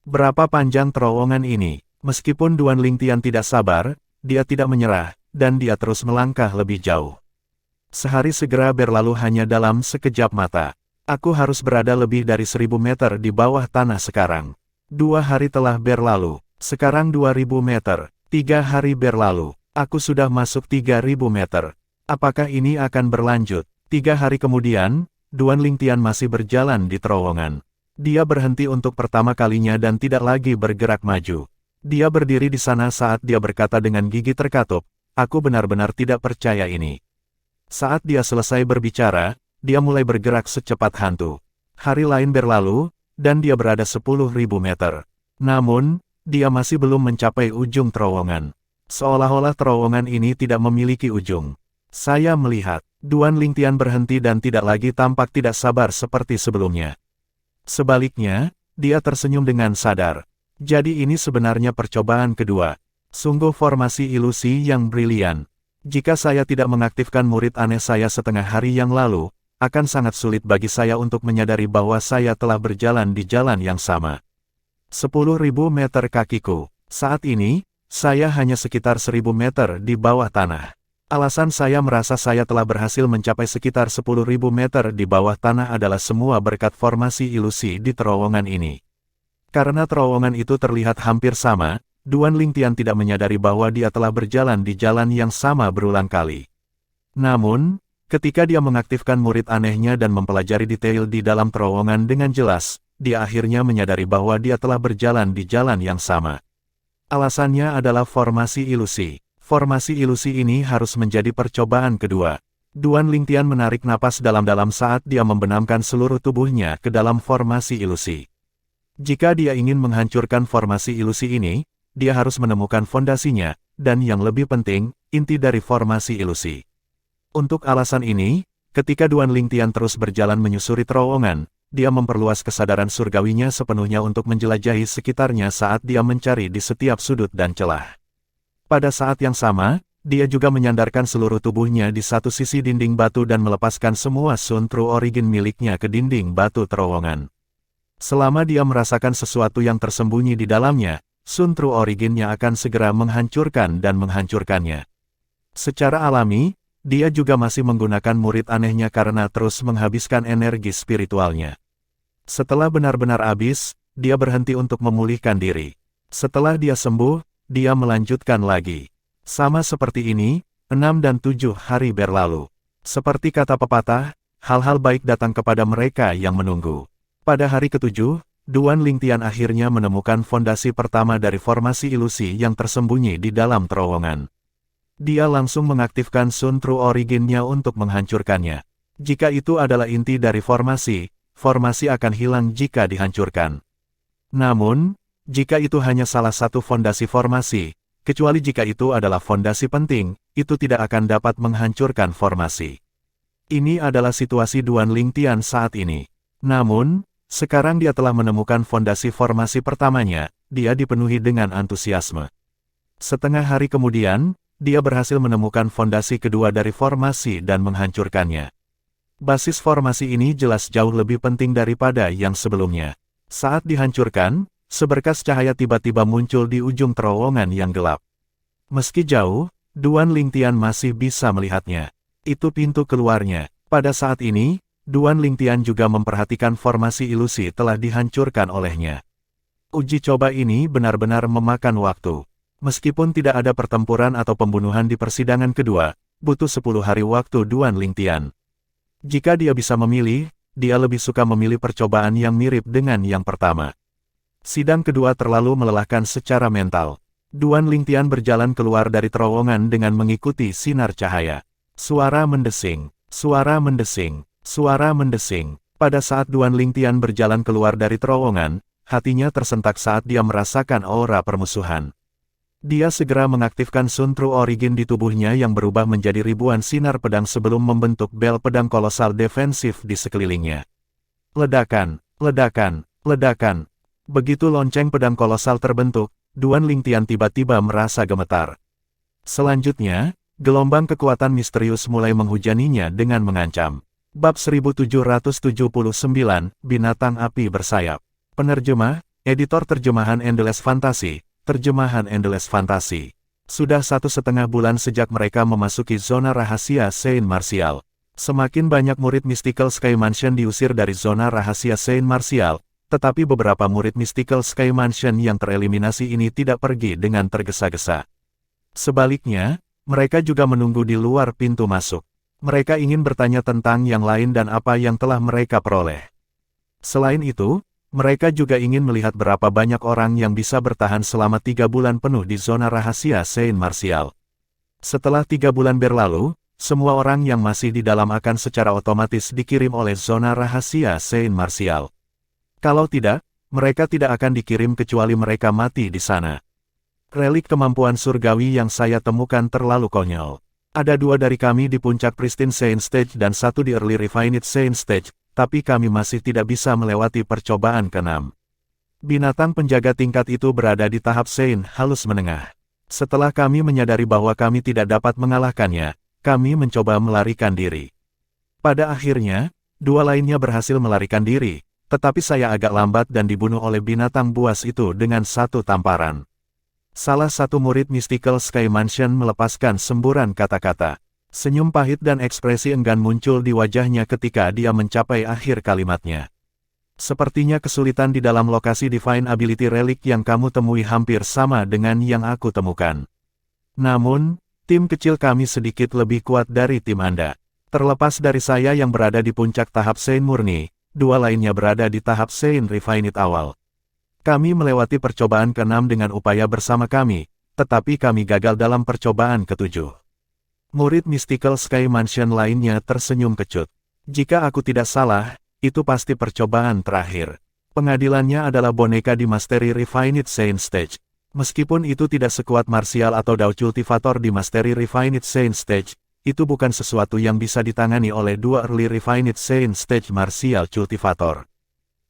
Berapa panjang terowongan ini? Meskipun Duan Lingtian tidak sabar, dia tidak menyerah, dan dia terus melangkah lebih jauh. Sehari segera berlalu hanya dalam sekejap mata. Aku harus berada lebih dari 1000 meter di bawah tanah sekarang. 2 hari telah berlalu, sekarang 2000 meter, 3 hari berlalu, aku sudah masuk 3000 meter. Apakah ini akan berlanjut? 3 hari kemudian, Duan Lingtian masih berjalan di terowongan. Dia berhenti untuk pertama kalinya dan tidak lagi bergerak maju. Dia berdiri di sana saat dia berkata dengan gigi terkatup, aku benar-benar tidak percaya ini. Saat dia selesai berbicara, dia mulai bergerak secepat hantu. Hari lain berlalu, dan dia berada 10.000 meter. Namun, dia masih belum mencapai ujung terowongan. Seolah-olah terowongan ini tidak memiliki ujung. Saya melihat, Duan Lingtian berhenti dan tidak lagi tampak tidak sabar seperti sebelumnya. Sebaliknya, dia tersenyum dengan sadar. Jadi ini sebenarnya percobaan kedua. Sungguh formasi ilusi yang brilian. Jika saya tidak mengaktifkan murid aneh saya setengah hari yang lalu, akan sangat sulit bagi saya untuk menyadari bahwa saya telah berjalan di jalan yang sama. 10.000 meter kakiku. Saat ini, saya hanya sekitar 1000 meter di bawah tanah. Alasan saya merasa saya telah berhasil mencapai sekitar 10.000 meter di bawah tanah adalah semua berkat formasi ilusi di terowongan ini. Karena terowongan itu terlihat hampir sama, Duan Lingtian tidak menyadari bahwa dia telah berjalan di jalan yang sama berulang kali. Namun, ketika dia mengaktifkan murid anehnya dan mempelajari detail di dalam terowongan dengan jelas, dia akhirnya menyadari bahwa dia telah berjalan di jalan yang sama. Alasannya adalah formasi ilusi. Formasi ilusi ini harus menjadi percobaan kedua. Duan Lingtian menarik napas dalam-dalam saat dia membenamkan seluruh tubuhnya ke dalam formasi ilusi. Jika dia ingin menghancurkan formasi ilusi ini, dia harus menemukan fondasinya, dan yang lebih penting, inti dari formasi ilusi. Untuk alasan ini, ketika Duan Lingtian terus berjalan menyusuri terowongan, dia memperluas kesadaran surgawinya sepenuhnya untuk menjelajahi sekitarnya saat dia mencari di setiap sudut dan celah. Pada saat yang sama, dia juga menyandarkan seluruh tubuhnya di satu sisi dinding batu dan melepaskan semua Sun True Origin miliknya ke dinding batu terowongan. Selama dia merasakan sesuatu yang tersembunyi di dalamnya, Sun True Origin-nya akan segera menghancurkan dan menghancurkannya. Secara alami, dia juga masih menggunakan murid anehnya karena terus menghabiskan energi spiritualnya. Setelah benar-benar habis, dia berhenti untuk memulihkan diri. Setelah dia sembuh, dia melanjutkan lagi. Sama seperti ini, 6 dan 7 hari berlalu. Seperti kata pepatah, hal-hal baik datang kepada mereka yang menunggu. Pada hari ke-7, Duan Lingtian akhirnya menemukan fondasi pertama dari formasi ilusi yang tersembunyi di dalam terowongan. Dia langsung mengaktifkan Sun True Origin-nya untuk menghancurkannya. Jika itu adalah inti dari formasi, formasi akan hilang jika dihancurkan. Namun, jika itu hanya salah satu fondasi formasi, kecuali jika itu adalah fondasi penting, itu tidak akan dapat menghancurkan formasi. Ini adalah situasi Duan Lingtian saat ini. Namun, sekarang dia telah menemukan fondasi formasi pertamanya, dia dipenuhi dengan antusiasme. Setengah hari kemudian, dia berhasil menemukan fondasi kedua dari formasi dan menghancurkannya. Basis formasi ini jelas jauh lebih penting daripada yang sebelumnya. Saat dihancurkan, seberkas cahaya tiba-tiba muncul di ujung terowongan yang gelap. Meski jauh, Duan Lingtian masih bisa melihatnya. Itu pintu keluarnya. Pada saat ini, Duan Lingtian juga memperhatikan formasi ilusi telah dihancurkan olehnya. Uji coba ini benar-benar memakan waktu. Meskipun tidak ada pertempuran atau pembunuhan di persidangan kedua, butuh 10 hari waktu Duan Lingtian. Jika dia bisa memilih, dia lebih suka memilih percobaan yang mirip dengan yang pertama. Sidang kedua terlalu melelahkan secara mental. Duan Lingtian berjalan keluar dari terowongan dengan mengikuti sinar cahaya. Suara mendesing, suara mendesing, suara mendesing. Pada saat Duan Lingtian berjalan keluar dari terowongan, hatinya tersentak saat dia merasakan aura permusuhan. Dia segera mengaktifkan Sun True Origin di tubuhnya yang berubah menjadi ribuan sinar pedang sebelum membentuk bel pedang kolosal defensif di sekelilingnya. Ledakan, ledakan, ledakan. Begitu lonceng pedang kolosal terbentuk, Duan Lingtian tiba-tiba merasa gemetar. Selanjutnya, gelombang kekuatan misterius mulai menghujaninya dengan mengancam. Bab 1779, Binatang Api Bersayap. Penerjemah, Editor Terjemahan Endless Fantasy. Terjemahan Endless Fantasy. Sudah 1,5 bulan sejak mereka memasuki zona rahasia Saint Martial. Semakin banyak murid Mystical Sky Mansion diusir dari zona rahasia Saint Martial, tetapi beberapa murid Mystical Sky Mansion yang tereliminasi ini tidak pergi dengan tergesa-gesa. Sebaliknya, mereka juga menunggu di luar pintu masuk. Mereka ingin bertanya tentang yang lain dan apa yang telah mereka peroleh. Selain itu, mereka juga ingin melihat berapa banyak orang yang bisa bertahan selama 3 bulan penuh di zona rahasia Saint Martial. Setelah 3 bulan berlalu, semua orang yang masih di dalam akan secara otomatis dikirim oleh zona rahasia Saint Martial. Kalau tidak, mereka tidak akan dikirim kecuali mereka mati di sana. Relik kemampuan surgawi yang saya temukan terlalu konyol. Ada 2 dari kami di puncak Pristine Saint Stage dan 1 di Early Refined Saint Stage. Tapi kami masih tidak bisa melewati percobaan ke-6. Binatang penjaga tingkat itu berada di tahap Saint halus menengah. Setelah kami menyadari bahwa kami tidak dapat mengalahkannya, kami mencoba melarikan diri. Pada akhirnya, 2 lainnya berhasil melarikan diri, tetapi saya agak lambat dan dibunuh oleh binatang buas itu dengan 1 tamparan. Salah satu murid Mystical Sky Mansion melepaskan semburan kata-kata. Senyum pahit dan ekspresi enggan muncul di wajahnya ketika dia mencapai akhir kalimatnya. Sepertinya kesulitan di dalam lokasi Divine Ability Relic yang kamu temui hampir sama dengan yang aku temukan. Namun, tim kecil kami sedikit lebih kuat dari tim Anda. Terlepas dari saya yang berada di puncak tahap Saint murni, 2 lainnya berada di tahap Saint Refined awal. Kami melewati percobaan ke-6 dengan upaya bersama kami, tetapi kami gagal dalam percobaan ke-7. Murid Mystical Sky Mansion lainnya tersenyum kecut. Jika aku tidak salah, itu pasti percobaan terakhir. Pengadilannya adalah boneka di Mastery Refined Saint Stage. Meskipun itu tidak sekuat Martial atau Dao Cultivator di Mastery Refined Saint Stage, itu bukan sesuatu yang bisa ditangani oleh 2 Early Refined Saint Stage Martial Cultivator.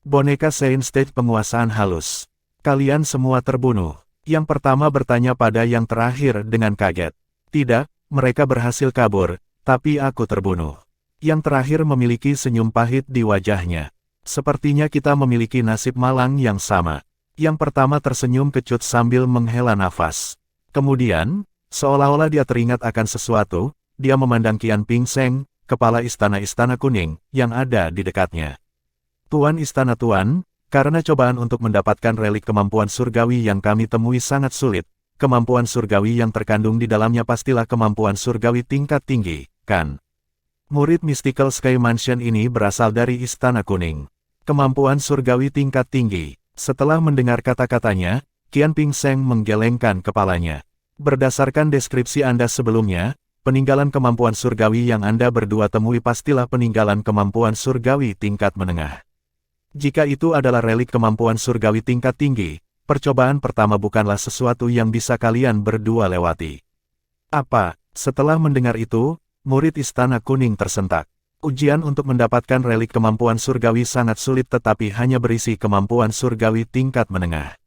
Boneka Saint Stage penguasaan halus. Kalian semua terbunuh. Yang pertama bertanya pada yang terakhir dengan kaget. Tidak. Mereka berhasil kabur, tapi aku terbunuh. Yang terakhir memiliki senyum pahit di wajahnya. Sepertinya kita memiliki nasib malang yang sama. Yang pertama tersenyum kecut sambil menghela nafas. Kemudian, seolah-olah dia teringat akan sesuatu, dia memandang Qian Ping Seng, kepala istana-istana kuning, yang ada di dekatnya. Tuan Istana Tuan, karena cobaan untuk mendapatkan relik kemampuan surgawi yang kami temui sangat sulit, kemampuan surgawi yang terkandung di dalamnya pastilah kemampuan surgawi tingkat tinggi, kan? Murid Mystical Sky Mansion ini berasal dari Istana Kuning. Kemampuan surgawi tingkat tinggi. Setelah mendengar kata-katanya, Qian Ping Seng menggelengkan kepalanya. Berdasarkan deskripsi Anda sebelumnya, peninggalan kemampuan surgawi yang Anda berdua temui pastilah peninggalan kemampuan surgawi tingkat menengah. Jika itu adalah relik kemampuan surgawi tingkat tinggi, percobaan pertama bukanlah sesuatu yang bisa kalian berdua lewati. Apa? Setelah mendengar itu, murid Istana Kuning tersentak. Ujian untuk mendapatkan relik kemampuan surgawi sangat sulit tetapi hanya berisi kemampuan surgawi tingkat menengah.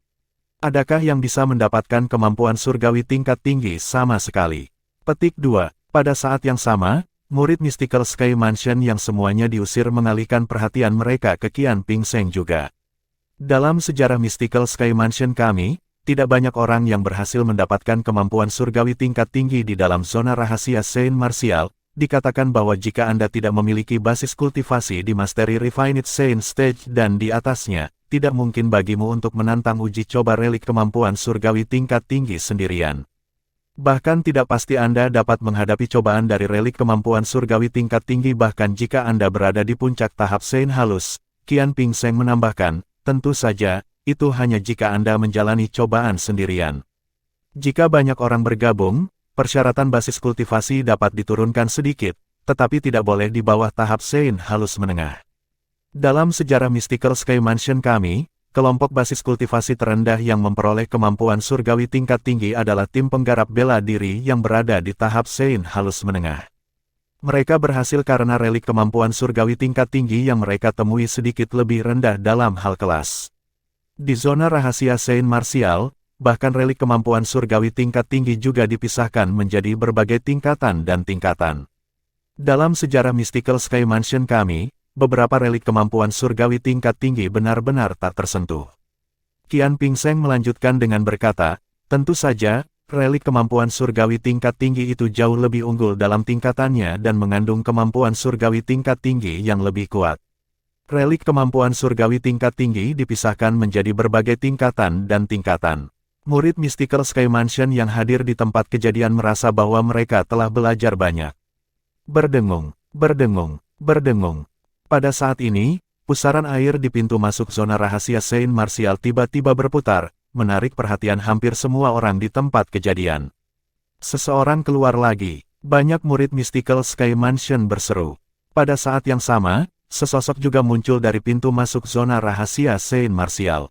Adakah yang bisa mendapatkan kemampuan surgawi tingkat tinggi sama sekali? Petik 2. Pada saat yang sama, murid Mystical Sky Mansion yang semuanya diusir mengalihkan perhatian mereka ke Qian Ping Seng juga. Dalam sejarah Mystical Sky Mansion kami, tidak banyak orang yang berhasil mendapatkan kemampuan surgawi tingkat tinggi di dalam zona rahasia Saint Martial. Dikatakan bahwa jika Anda tidak memiliki basis kultivasi di Mastery Refined Saint Stage dan di atasnya, tidak mungkin bagimu untuk menantang uji coba relik kemampuan surgawi tingkat tinggi sendirian. Bahkan tidak pasti Anda dapat menghadapi cobaan dari relik kemampuan surgawi tingkat tinggi bahkan jika Anda berada di puncak tahap Saint halus. Qian Ping Seng menambahkan, tentu saja, itu hanya jika Anda menjalani cobaan sendirian. Jika banyak orang bergabung, persyaratan basis kultivasi dapat diturunkan sedikit, tetapi tidak boleh di bawah tahap Saint halus menengah. Dalam sejarah Mystical Sky Mansion kami, kelompok basis kultivasi terendah yang memperoleh kemampuan surgawi tingkat tinggi adalah tim penggarap bela diri yang berada di tahap Saint halus menengah. Mereka berhasil karena relik kemampuan surgawi tingkat tinggi yang mereka temui sedikit lebih rendah dalam hal kelas. Di zona rahasia Saint Martial, bahkan relik kemampuan surgawi tingkat tinggi juga dipisahkan menjadi berbagai tingkatan dan tingkatan. Dalam sejarah Mystical Sky Mansion kami, beberapa relik kemampuan surgawi tingkat tinggi benar-benar tak tersentuh. Qian Ping Seng melanjutkan dengan berkata, tentu saja, relik kemampuan surgawi tingkat tinggi itu jauh lebih unggul dalam tingkatannya dan mengandung kemampuan surgawi tingkat tinggi yang lebih kuat. Relik kemampuan surgawi tingkat tinggi dipisahkan menjadi berbagai tingkatan dan tingkatan. Murid Mystical Sky Mansion yang hadir di tempat kejadian merasa bahwa mereka telah belajar banyak. Berdengung, berdengung, berdengung. Pada saat ini, pusaran air di pintu masuk zona rahasia Saint Martial tiba-tiba berputar, menarik perhatian hampir semua orang di tempat kejadian. Seseorang keluar lagi. Banyak murid Mystical Sky Mansion berseru. Pada saat yang sama, sesosok juga muncul dari pintu masuk zona rahasia Saint Martial.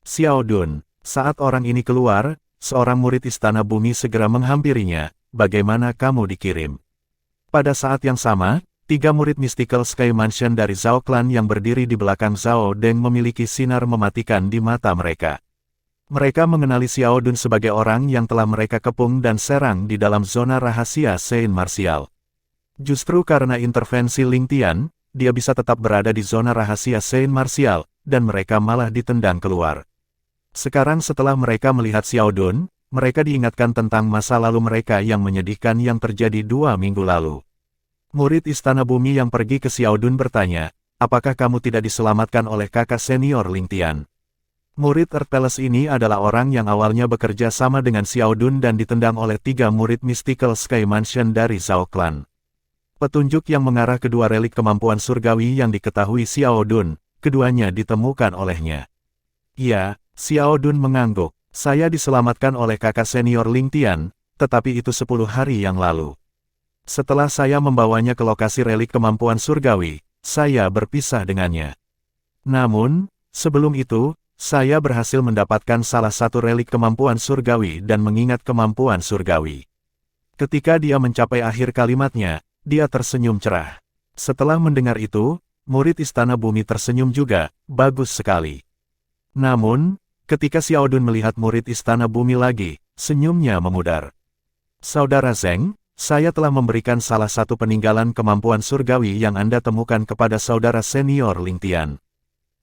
Xiao Dun. Saat orang ini keluar, seorang murid Istana Bumi segera menghampirinya. Bagaimana kamu dikirim? Pada saat yang sama, 3 murid Mystical Sky Mansion dari Zhao Clan yang berdiri di belakang Zhao Deng memiliki sinar mematikan di mata mereka. Mereka mengenali Xiao Dun sebagai orang yang telah mereka kepung dan serang di dalam zona rahasia Saint Martial. Justru karena intervensi Ling Tian, dia bisa tetap berada di zona rahasia Saint Martial, dan mereka malah ditendang keluar. Sekarang setelah mereka melihat Xiao Dun, mereka diingatkan tentang masa lalu mereka yang menyedihkan yang terjadi 2 minggu lalu. Murid Istana Bumi yang pergi ke Xiao Dun bertanya, apakah kamu tidak diselamatkan oleh kakak senior Ling Tian? Murid Earth Palace ini adalah orang yang awalnya bekerja sama dengan Xiao Dun dan ditendang oleh 3 murid Mystical Sky Mansion dari Zhao Clan. Petunjuk yang mengarah ke 2 relik kemampuan surgawi yang diketahui Xiao Dun, keduanya ditemukan olehnya. Ya, Xiao Dun mengangguk, saya diselamatkan oleh kakak senior Ling Tian, tetapi itu 10 hari yang lalu. Setelah saya membawanya ke lokasi relik kemampuan surgawi, saya berpisah dengannya. Namun, sebelum itu, saya berhasil mendapatkan salah satu relik kemampuan surgawi dan mengingat kemampuan surgawi. Ketika dia mencapai akhir kalimatnya, dia tersenyum cerah. Setelah mendengar itu, murid Istana Bumi tersenyum juga, bagus sekali. Namun, ketika Xiao Dun melihat murid Istana Bumi lagi, senyumnya memudar. Saudara Zeng, saya telah memberikan salah satu peninggalan kemampuan surgawi yang Anda temukan kepada saudara senior Ling Tian.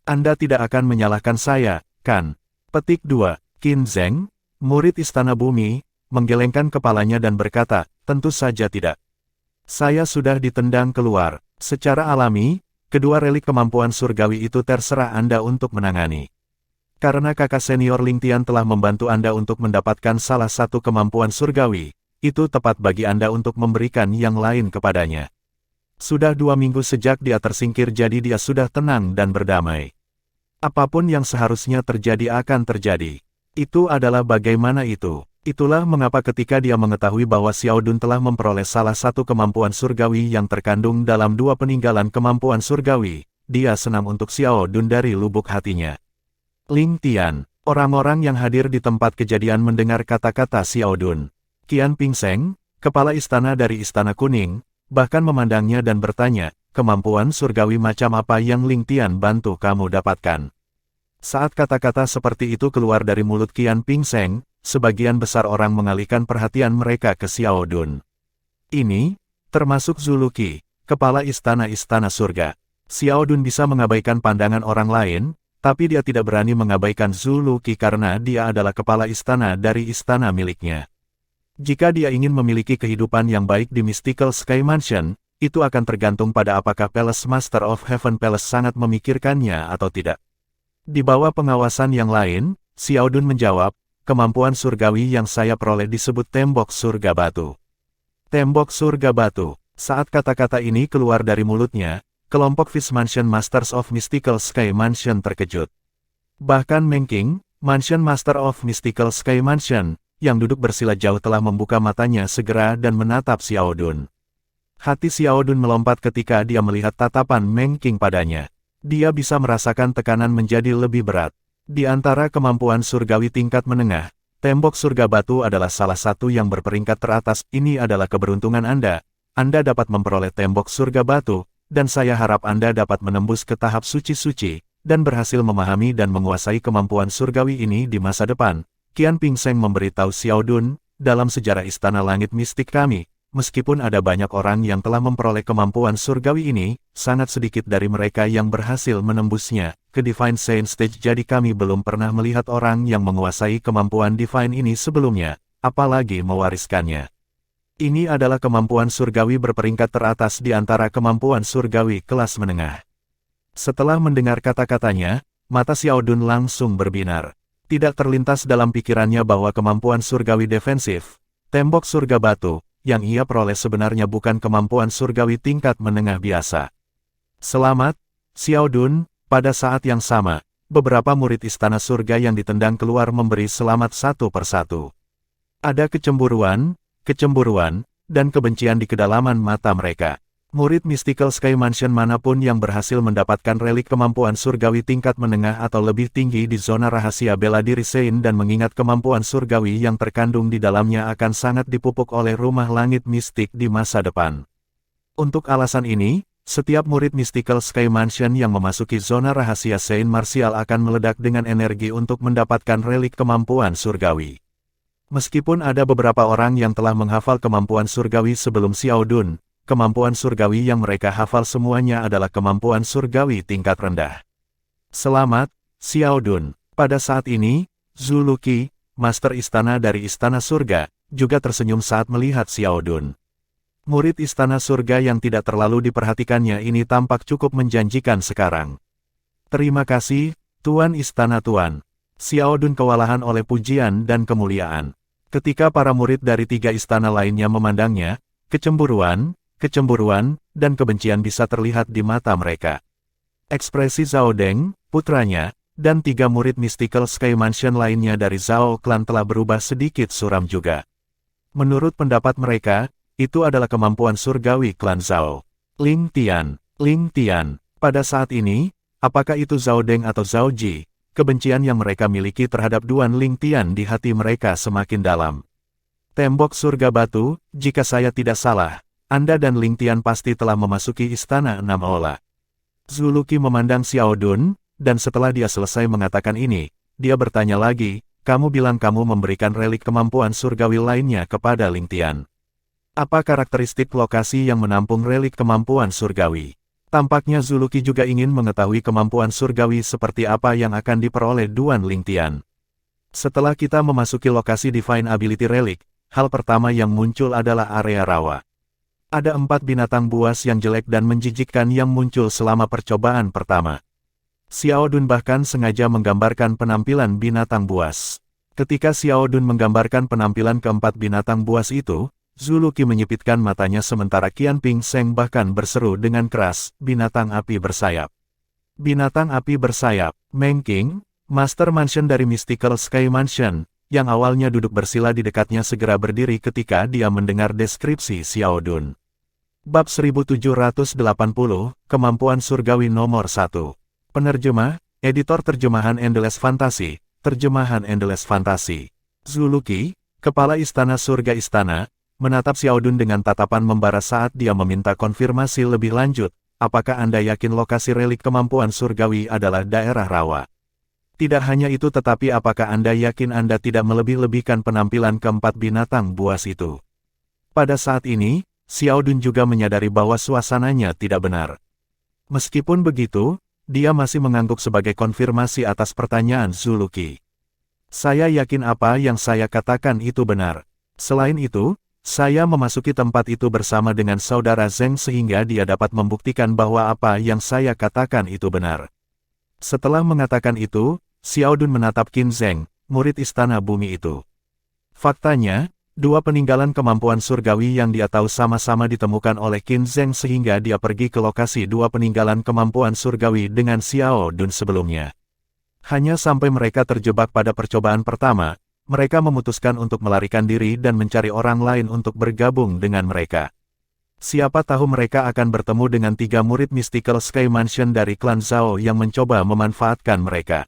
Anda tidak akan menyalahkan saya, kan? Petik 2. Qin Zeng, murid Istana Bumi, menggelengkan kepalanya dan berkata, tentu saja tidak. Saya sudah ditendang keluar. Secara alami, kedua relik kemampuan surgawi itu terserah Anda untuk menangani. Karena kakak senior Ling Tian telah membantu Anda untuk mendapatkan salah satu kemampuan surgawi, itu tepat bagi Anda untuk memberikan yang lain kepadanya. Sudah 2 minggu sejak dia tersingkir jadi dia sudah tenang dan berdamai. Apapun yang seharusnya terjadi akan terjadi. Itu adalah bagaimana itu. Itulah mengapa ketika dia mengetahui bahwa Xiao Dun telah memperoleh salah satu kemampuan surgawi yang terkandung dalam 2 peninggalan kemampuan surgawi, dia senang untuk Xiao Dun dari lubuk hatinya. Ling Tian, orang-orang yang hadir di tempat kejadian mendengar kata-kata Xiao Dun. Qian Ping Seng, kepala istana dari Istana Kuning, bahkan memandangnya dan bertanya, kemampuan surgawi macam apa yang Ling Tian bantu kamu dapatkan? Saat kata-kata seperti itu keluar dari mulut Qian Ping Seng, sebagian besar orang mengalihkan perhatian mereka ke Xiao Dun. Ini, termasuk Zulu Qi, kepala istana-istana surga. Xiao Dun bisa mengabaikan pandangan orang lain, tapi dia tidak berani mengabaikan Zulu Qi karena dia adalah kepala istana dari istana miliknya. Jika dia ingin memiliki kehidupan yang baik di Mystical Sky Mansion, itu akan tergantung pada apakah Palace Master of Heaven Palace sangat memikirkannya atau tidak. Di bawah pengawasan yang lain, Xiao Dun menjawab, kemampuan surgawi yang saya peroleh disebut tembok surga batu. Tembok surga batu. Saat kata-kata ini keluar dari mulutnya, kelompok Fish Mansion Masters of Mystical Sky Mansion terkejut. Bahkan Meng Qing, Mansion Master of Mystical Sky Mansion, yang duduk bersila jauh telah membuka matanya segera dan menatap Xiao Dun. Hati Xiao Dun melompat ketika dia melihat tatapan Meng Qing padanya. Dia bisa merasakan tekanan menjadi lebih berat. Di antara kemampuan surgawi tingkat menengah, tembok surga batu adalah salah satu yang berperingkat teratas. Ini adalah keberuntungan Anda. Anda dapat memperoleh tembok surga batu, dan saya harap Anda dapat menembus ke tahap suci-suci, dan berhasil memahami dan menguasai kemampuan surgawi ini di masa depan. Qian Ping Seng memberitahu Xiao Dun, dalam sejarah istana langit mistik kami, meskipun ada banyak orang yang telah memperoleh kemampuan surgawi ini, sangat sedikit dari mereka yang berhasil menembusnya ke Divine Saint Stage, jadi kami belum pernah melihat orang yang menguasai kemampuan Divine ini sebelumnya, apalagi mewariskannya. Ini adalah kemampuan surgawi berperingkat teratas di antara kemampuan surgawi kelas menengah. Setelah mendengar kata-katanya, mata Xiao Dun langsung berbinar. Tidak terlintas dalam pikirannya bahwa kemampuan surgawi defensif, tembok surga batu, yang ia peroleh sebenarnya bukan kemampuan surgawi tingkat menengah biasa. Selamat, Xiao Dun. Pada saat yang sama, beberapa murid istana surga yang ditendang keluar memberi selamat satu persatu. Ada kecemburuan, dan kebencian di kedalaman mata mereka. Murid Mystical Sky Mansion manapun yang berhasil mendapatkan relik kemampuan surgawi tingkat menengah atau lebih tinggi di zona rahasia bela diri Sein dan mengingat kemampuan surgawi yang terkandung di dalamnya akan sangat dipupuk oleh rumah langit mistik di masa depan. Untuk alasan ini, setiap murid Mystical Sky Mansion yang memasuki zona rahasia Sein Martial akan meledak dengan energi untuk mendapatkan relik kemampuan surgawi. Meskipun ada beberapa orang yang telah menghafal kemampuan surgawi sebelum Xiao Dun, kemampuan surgawi yang mereka hafal semuanya adalah kemampuan surgawi tingkat rendah. Selamat, Xiao Dun. Pada saat ini, Zulu Qi, Master Istana dari Istana Surga, juga tersenyum saat melihat Xiao Dun. Murid Istana Surga yang tidak terlalu diperhatikannya ini tampak cukup menjanjikan sekarang. Terima kasih, Tuan Istana Tuan. Xiao Dun kewalahan oleh pujian dan kemuliaan. Ketika para murid dari 3 istana lainnya memandangnya, kecemburuan, dan kebencian bisa terlihat di mata mereka. Ekspresi Zhao Deng, putranya, dan 3 murid Mystical Sky Mansion lainnya dari Zhao Clan telah berubah sedikit suram juga. Menurut pendapat mereka, itu adalah kemampuan surgawi klan Zhao. Ling Tian. Pada saat ini, apakah itu Zhao Deng atau Zhao Ji, kebencian yang mereka miliki terhadap Duan Ling Tian di hati mereka semakin dalam. Tembok surga batu, jika saya tidak salah, Anda dan Ling Tian pasti telah memasuki istana 6 Ola. Zulu Qi memandang Xiao Dun, dan setelah dia selesai mengatakan ini, dia bertanya lagi, kamu bilang kamu memberikan relik kemampuan surgawi lainnya kepada Ling Tian. Apa karakteristik lokasi yang menampung relik kemampuan surgawi? Tampaknya Zulu Qi juga ingin mengetahui kemampuan surgawi seperti apa yang akan diperoleh Duan Ling Tian. Setelah kita memasuki lokasi Divine Ability Relic, hal pertama yang muncul adalah area rawa. Ada 4 binatang buas yang jelek dan menjijikkan yang muncul selama percobaan pertama. Xiao Dun bahkan sengaja menggambarkan penampilan binatang buas. Ketika Xiao Dun menggambarkan penampilan keempat binatang buas itu, Zulu Qi menyipitkan matanya sementara Qian Ping Seng bahkan berseru dengan keras, binatang api bersayap. Binatang api bersayap. Meng Qing, Master Mansion dari Mystical Sky Mansion, yang awalnya duduk bersila di dekatnya segera berdiri ketika dia mendengar deskripsi Xiao Dun. Bab 1780, Kemampuan Surgawi Nomor 1. Penerjemah, Editor Terjemahan Endless Fantasy, Terjemahan Endless Fantasy. Zulu Qi, Kepala Istana Surga Istana, menatap Xiao Dun dengan tatapan membara saat dia meminta konfirmasi lebih lanjut, apakah Anda yakin lokasi relik kemampuan surgawi adalah daerah rawa? Tidak hanya itu tetapi apakah Anda yakin Anda tidak melebih-lebihkan penampilan keempat binatang buas itu? Pada saat ini, Xiao Dun juga menyadari bahwa suasananya tidak benar. Meskipun begitu, dia masih mengangguk sebagai konfirmasi atas pertanyaan Zuluki. Saya yakin apa yang saya katakan itu benar. Selain itu, saya memasuki tempat itu bersama dengan saudara Zeng sehingga dia dapat membuktikan bahwa apa yang saya katakan itu benar. Setelah mengatakan itu, Xiao Dun menatap Qin Zeng, murid istana bumi itu. Faktanya, dua peninggalan kemampuan surgawi yang dia tahu sama-sama ditemukan oleh Qin Zeng sehingga dia pergi ke lokasi dua peninggalan kemampuan surgawi dengan Xiao Dun sebelumnya. Hanya sampai mereka terjebak pada percobaan pertama, mereka memutuskan untuk melarikan diri dan mencari orang lain untuk bergabung dengan mereka. Siapa tahu mereka akan bertemu dengan tiga murid Mystical Sky Mansion dari klan Zhao yang mencoba memanfaatkan mereka.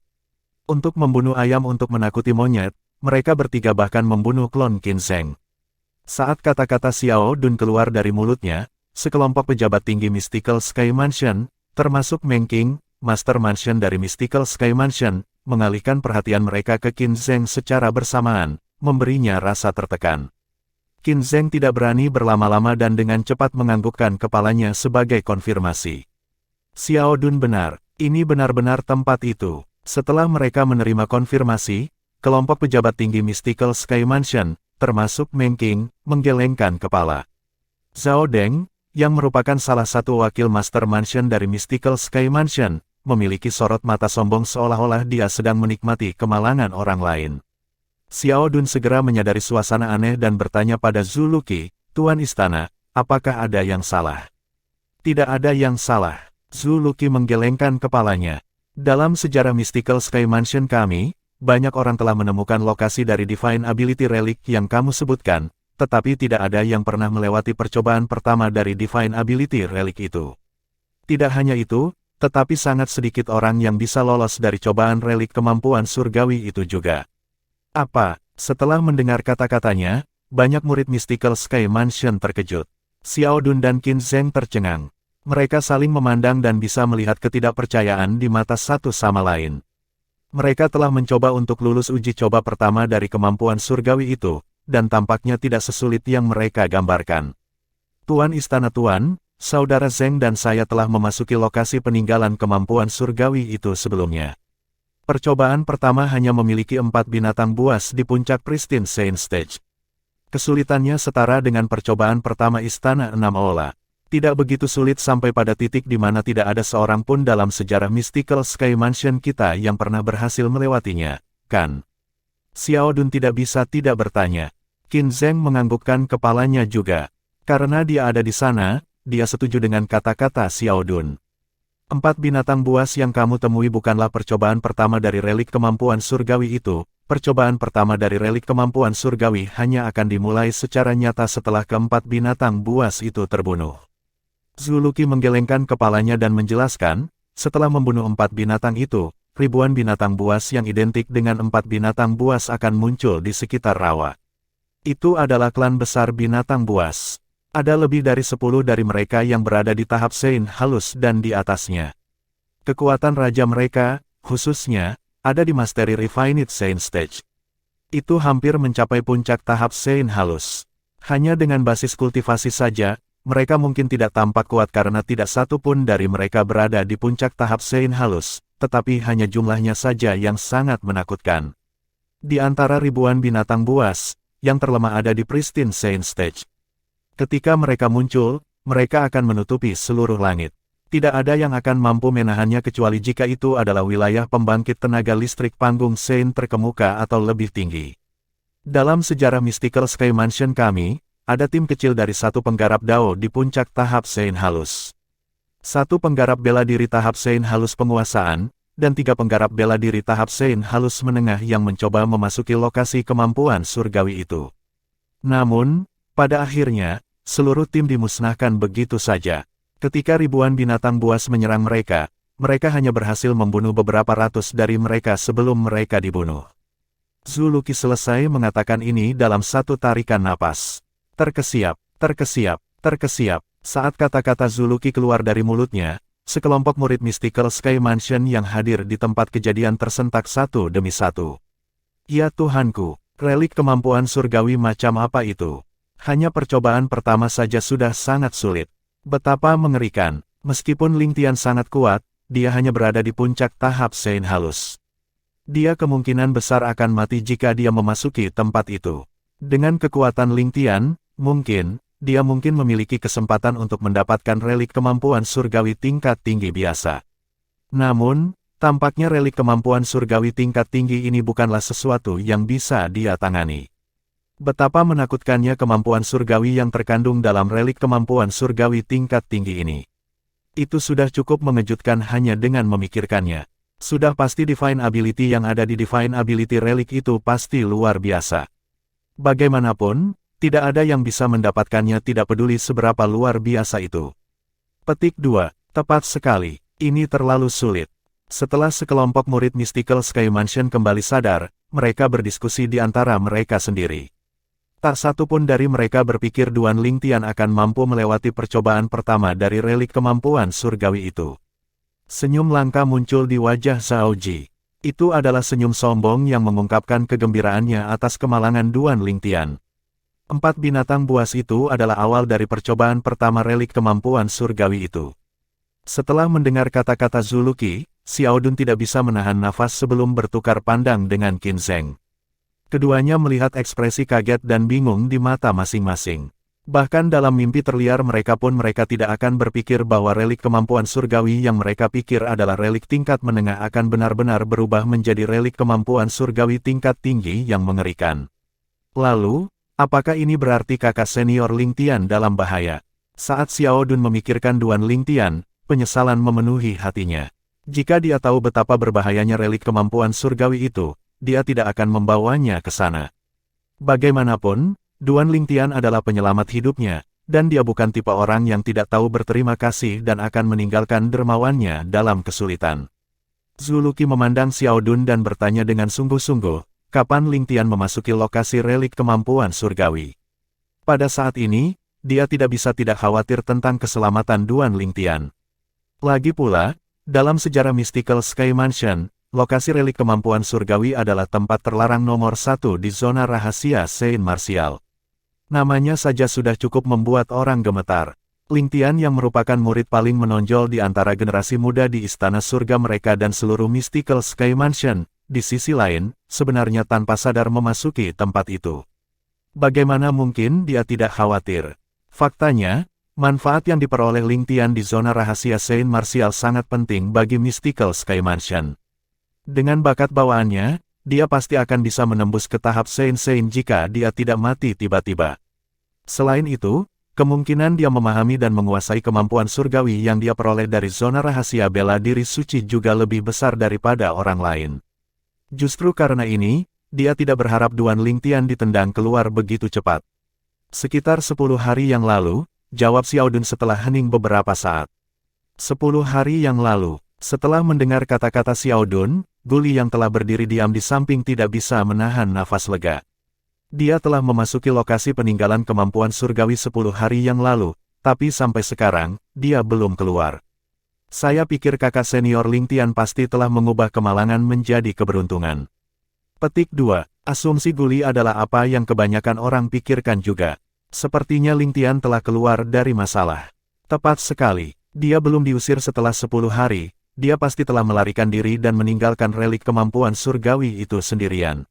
Untuk membunuh ayam untuk menakuti monyet, mereka bertiga bahkan membunuh klon Qin Zeng. Saat kata-kata Xiao Dun keluar dari mulutnya, sekelompok pejabat tinggi Mystical Sky Mansion, termasuk Meng Qing, Master Mansion dari Mystical Sky Mansion, mengalihkan perhatian mereka ke Qin Zeng secara bersamaan, memberinya rasa tertekan. Qin Zeng tidak berani berlama-lama dan dengan cepat menganggukkan kepalanya sebagai konfirmasi. Xiao Dun benar, ini benar-benar tempat itu. Setelah mereka menerima konfirmasi, kelompok pejabat tinggi Mystical Sky Mansion, termasuk Meng Qing, menggelengkan kepala. Zhao Deng, yang merupakan salah satu wakil Master Mansion dari Mystical Sky Mansion, memiliki sorot mata sombong seolah-olah dia sedang menikmati kemalangan orang lain. Xiao Dun segera menyadari suasana aneh dan bertanya pada Zuluki, Tuan Istana, apakah ada yang salah? Tidak ada yang salah. Zuluki menggelengkan kepalanya. Dalam sejarah Mystical Sky Mansion kami, banyak orang telah menemukan lokasi dari Divine Ability Relic yang kamu sebutkan, tetapi tidak ada yang pernah melewati percobaan pertama dari Divine Ability Relic itu. Tidak hanya itu, tetapi sangat sedikit orang yang bisa lolos dari cobaan relik kemampuan surgawi itu juga. Apa? Setelah mendengar kata-katanya, banyak murid Mystical Sky Mansion terkejut. Xiao Dun dan Qin Zeng tercengang. Mereka saling memandang dan bisa melihat ketidakpercayaan di mata satu sama lain. Mereka telah mencoba untuk lulus uji coba pertama dari kemampuan surgawi itu, dan tampaknya tidak sesulit yang mereka gambarkan. Tuan Istana Tuan, Saudara Zeng dan saya telah memasuki lokasi peninggalan kemampuan surgawi itu sebelumnya. Percobaan pertama hanya memiliki 4 binatang buas di puncak Pristine Saint Stage. Kesulitannya setara dengan percobaan pertama Istana 6 Ola. Tidak begitu sulit sampai pada titik di mana tidak ada seorang pun dalam sejarah Mystical Sky Mansion kita yang pernah berhasil melewatinya, kan? Xiao Dun tidak bisa tidak bertanya. Qin Zeng menganggukkan kepalanya juga. Karena dia ada di sana, dia setuju dengan kata-kata Xiao Dun. 4 binatang buas yang kamu temui bukanlah percobaan pertama dari relik kemampuan surgawi itu. Percobaan pertama dari relik kemampuan surgawi hanya akan dimulai secara nyata setelah keempat binatang buas itu terbunuh. Zuluki menggelengkan kepalanya dan menjelaskan, setelah membunuh 4 binatang itu, ribuan binatang buas yang identik dengan 4 binatang buas akan muncul di sekitar rawa. Itu adalah klan besar binatang buas. Ada lebih dari 10 dari mereka yang berada di tahap Sein halus dan di atasnya. Kekuatan raja mereka, khususnya, ada di Mastery Refined Sein Stage. Itu hampir mencapai puncak tahap Sein halus. Hanya dengan basis kultivasi saja, mereka mungkin tidak tampak kuat karena tidak satu pun dari mereka berada di puncak tahap Sein halus, tetapi hanya jumlahnya saja yang sangat menakutkan. Di antara ribuan binatang buas, yang terlemah ada di Pristine Saint Stage. Ketika mereka muncul, mereka akan menutupi seluruh langit. Tidak ada yang akan mampu menahannya kecuali jika itu adalah wilayah pembangkit tenaga listrik panggung Sein terkemuka atau lebih tinggi. Dalam sejarah Mystical Sky Mansion kami, ada tim kecil dari 1 penggarap Dao di puncak tahap Sein halus. 1 penggarap bela diri tahap Sein halus penguasaan, dan 3 penggarap bela diri tahap Sein halus menengah yang mencoba memasuki lokasi kemampuan surgawi itu. Namun, pada akhirnya, seluruh tim dimusnahkan begitu saja. Ketika ribuan binatang buas menyerang mereka, mereka hanya berhasil membunuh beberapa ratus dari mereka sebelum mereka dibunuh. Zuluki selesai mengatakan ini dalam satu tarikan napas. Terkesiap, terkesiap, terkesiap. Saat kata-kata Zuluki keluar dari mulutnya, sekelompok murid Mystical Sky Mansion yang hadir di tempat kejadian tersentak satu demi satu. Ya Tuhanku, relik kemampuan surgawi macam apa itu? Hanya percobaan pertama saja sudah sangat sulit. Betapa mengerikan, meskipun Ling Tian sangat kuat, dia hanya berada di puncak tahap Sein halus. Dia kemungkinan besar akan mati jika dia memasuki tempat itu. Dengan kekuatan Ling Tian, dia mungkin memiliki kesempatan untuk mendapatkan relik kemampuan surgawi tingkat tinggi biasa. Namun, tampaknya relik kemampuan surgawi tingkat tinggi ini bukanlah sesuatu yang bisa dia tangani. Betapa menakutkannya kemampuan surgawi yang terkandung dalam relik kemampuan surgawi tingkat tinggi ini. Itu sudah cukup mengejutkan hanya dengan memikirkannya. Sudah pasti Divine Ability yang ada di Divine Ability relik itu pasti luar biasa. Bagaimanapun, tidak ada yang bisa mendapatkannya tidak peduli seberapa luar biasa itu. Petik 2. Tepat sekali, ini terlalu sulit. Setelah sekelompok murid Mystical Sky Mansion kembali sadar, mereka berdiskusi di antara mereka sendiri. Tak satu pun dari mereka berpikir Duan Ling Tian akan mampu melewati percobaan pertama dari relik kemampuan surgawi itu. Senyum langka muncul di wajah Zhao Ji. Itu adalah senyum sombong yang mengungkapkan kegembiraannya atas kemalangan Duan Ling Tian. 4 binatang buas itu adalah awal dari percobaan pertama relik kemampuan surgawi itu. Setelah mendengar kata-kata Zuluki, Xiao Dun tidak bisa menahan nafas sebelum bertukar pandang dengan Qin Zheng. Keduanya melihat ekspresi kaget dan bingung di mata masing-masing. Bahkan dalam mimpi terliar mereka tidak akan berpikir bahwa relik kemampuan surgawi yang mereka pikir adalah relik tingkat menengah akan benar-benar berubah menjadi relik kemampuan surgawi tingkat tinggi yang mengerikan. Lalu, apakah ini berarti kakak senior Ling Tian dalam bahaya? Saat Xiao Dun memikirkan Duan Ling Tian, penyesalan memenuhi hatinya. Jika dia tahu betapa berbahayanya relik kemampuan surgawi itu, dia tidak akan membawanya ke sana. Bagaimanapun, Duan Ling Tian adalah penyelamat hidupnya, dan dia bukan tipe orang yang tidak tahu berterima kasih dan akan meninggalkan dermawannya dalam kesulitan. Zuluki memandang Xiao Dun dan bertanya dengan sungguh-sungguh, kapan Ling Tian memasuki lokasi relik kemampuan surgawi. Pada saat ini, dia tidak bisa tidak khawatir tentang keselamatan Duan Ling Tian. Lagi pula, dalam sejarah Mystical Sky Mansion, lokasi relik kemampuan surgawi adalah tempat terlarang nomor 1 di zona rahasia Sein Martial. Namanya saja sudah cukup membuat orang gemetar. Ling Tian yang merupakan murid paling menonjol di antara generasi muda di istana surga mereka dan seluruh Mystical Sky Mansion, di sisi lain, sebenarnya tanpa sadar memasuki tempat itu. Bagaimana mungkin dia tidak khawatir? Faktanya, manfaat yang diperoleh Ling Tian di zona rahasia Sein Martial sangat penting bagi Mystical Sky Mansion. Dengan bakat bawaannya, dia pasti akan bisa menembus ke tahap Sein jika dia tidak mati tiba-tiba. Selain itu, kemungkinan dia memahami dan menguasai kemampuan surgawi yang dia peroleh dari zona rahasia bela diri suci juga lebih besar daripada orang lain. Justru karena ini, dia tidak berharap Duan Ling Tian ditendang keluar begitu cepat. Sekitar 10 hari yang lalu, jawab Xiao Dun setelah hening beberapa saat. 10 hari yang lalu, setelah mendengar kata-kata Xiao Dun, Guli yang telah berdiri diam di samping tidak bisa menahan nafas lega. Dia telah memasuki lokasi peninggalan kemampuan surgawi 10 hari yang lalu, tapi sampai sekarang, dia belum keluar. Saya pikir kakak senior Ling Tian pasti telah mengubah kemalangan menjadi keberuntungan. Petik 2. Asumsi Guli adalah apa yang kebanyakan orang pikirkan juga. Sepertinya Ling Tian telah keluar dari masalah. Tepat sekali, dia belum diusir setelah 10 hari. Dia pasti telah melarikan diri dan meninggalkan relik kemampuan surgawi itu sendirian.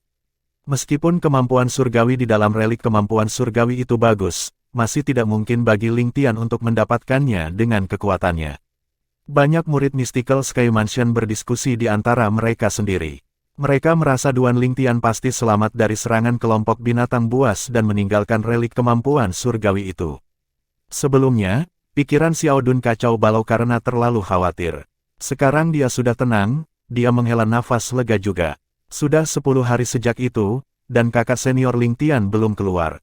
Meskipun kemampuan surgawi di dalam relik kemampuan surgawi itu bagus, masih tidak mungkin bagi Ling Tian untuk mendapatkannya dengan kekuatannya. Banyak murid Mystical Sky Mansion berdiskusi di antara mereka sendiri. Mereka merasa Duan Ling Tian pasti selamat dari serangan kelompok binatang buas dan meninggalkan relik kemampuan surgawi itu. Sebelumnya, pikiran Xiao Dun kacau balau karena terlalu khawatir. Sekarang dia sudah tenang, dia menghela nafas lega juga. Sudah 10 hari sejak itu, dan kakak senior Ling Tian belum keluar.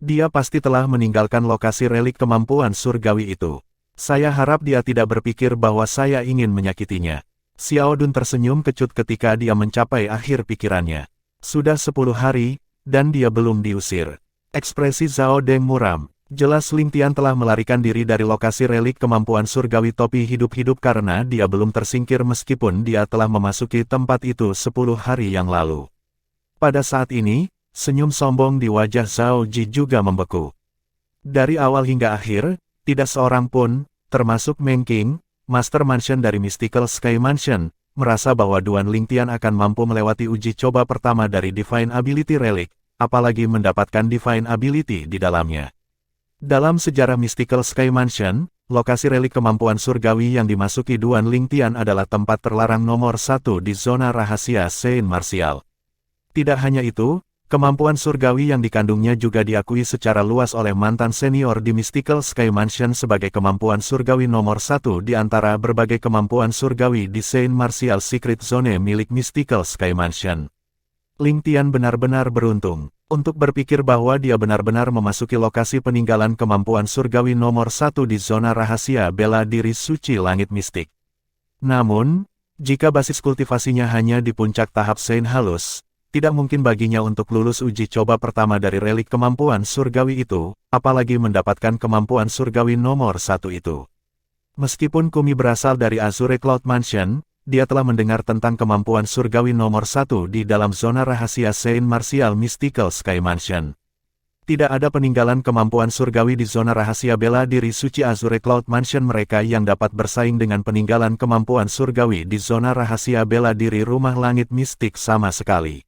Dia pasti telah meninggalkan lokasi relik kemampuan surgawi itu. Saya harap dia tidak berpikir bahwa saya ingin menyakitinya. Xiao Dun tersenyum kecut ketika dia mencapai akhir pikirannya. Sudah 10 hari, dan dia belum diusir. Ekspresi Zhao Deng muram. Jelas Ling Tian telah melarikan diri dari lokasi relik kemampuan surgawi topi hidup-hidup karena dia belum tersingkir meskipun dia telah memasuki tempat itu 10 hari yang lalu. Pada saat ini, senyum sombong di wajah Zhao Ji juga membeku. Dari awal hingga akhir, tidak seorang pun, termasuk Meng Qing, Master Mansion dari Mystical Sky Mansion, merasa bahwa Duan Ling Tian akan mampu melewati uji coba pertama dari Divine Ability Relic, apalagi mendapatkan Divine Ability di dalamnya. Dalam sejarah Mystical Sky Mansion, lokasi relik kemampuan surgawi yang dimasuki Duan Ling Tian adalah tempat terlarang nomor 1 di zona rahasia Saint Martial. Tidak hanya itu, kemampuan surgawi yang dikandungnya juga diakui secara luas oleh mantan senior di Mystical Sky Mansion sebagai kemampuan surgawi nomor 1 di antara berbagai kemampuan surgawi di Saint Martial Secret Zone milik Mystical Sky Mansion. Ling Tian benar-benar beruntung untuk berpikir bahwa dia benar-benar memasuki lokasi peninggalan kemampuan surgawi nomor 1 di zona rahasia bela diri suci langit mistik. Namun, jika basis kultivasinya hanya di puncak tahap Saint halus, tidak mungkin baginya untuk lulus uji coba pertama dari relik kemampuan surgawi itu, apalagi mendapatkan kemampuan surgawi nomor 1 itu. Meskipun Kumi berasal dari Azure Cloud Mansion, dia telah mendengar tentang kemampuan surgawi nomor 1 di dalam zona rahasia Saint Martial Mystical Sky Mansion. Tidak ada peninggalan kemampuan surgawi di zona rahasia bela diri suci Azure Cloud Mansion mereka yang dapat bersaing dengan peninggalan kemampuan surgawi di zona rahasia bela diri rumah langit mistik sama sekali.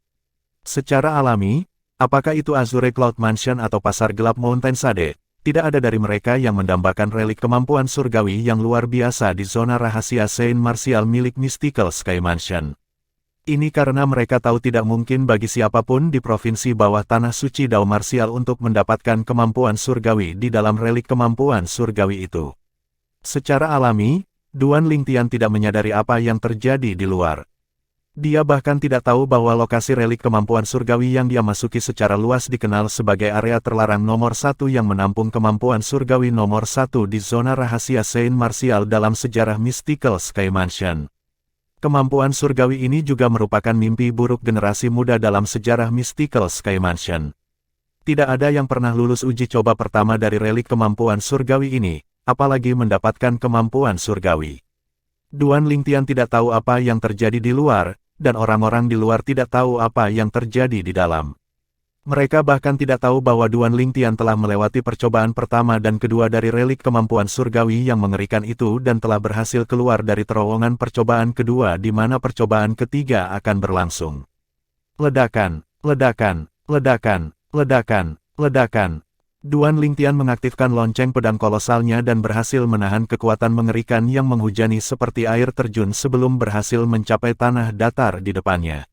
Secara alami, apakah itu Azure Cloud Mansion atau pasar gelap Mountain Sade, tidak ada dari mereka yang mendambakan relik kemampuan surgawi yang luar biasa di zona rahasia Saint Martial milik Mystical Sky Mansion. Ini karena mereka tahu tidak mungkin bagi siapapun di provinsi bawah tanah suci Dao Martial untuk mendapatkan kemampuan surgawi di dalam relik kemampuan surgawi itu. Secara alami, Duan Ling Tian tidak menyadari apa yang terjadi di luar. Dia bahkan tidak tahu bahwa lokasi relik kemampuan surgawi yang dia masuki secara luas dikenal sebagai area terlarang nomor 1 yang menampung kemampuan surgawi nomor 1 di zona rahasia Saint Martial dalam sejarah Mystical Sky Mansion. Kemampuan surgawi ini juga merupakan mimpi buruk generasi muda dalam sejarah Mystical Sky Mansion. Tidak ada yang pernah lulus uji coba pertama dari relik kemampuan surgawi ini, apalagi mendapatkan kemampuan surgawi. Duan Ling Tian tidak tahu apa yang terjadi di luar, dan orang-orang di luar tidak tahu apa yang terjadi di dalam. Mereka bahkan tidak tahu bahwa Duan Ling Tian telah melewati percobaan pertama dan kedua dari relik kemampuan surgawi yang mengerikan itu dan telah berhasil keluar dari terowongan percobaan kedua di mana percobaan ketiga akan berlangsung. Ledakan, ledakan, ledakan, ledakan, ledakan. Duan Ling Tian mengaktifkan lonceng pedang kolosalnya dan berhasil menahan kekuatan mengerikan yang menghujani seperti air terjun sebelum berhasil mencapai tanah datar di depannya.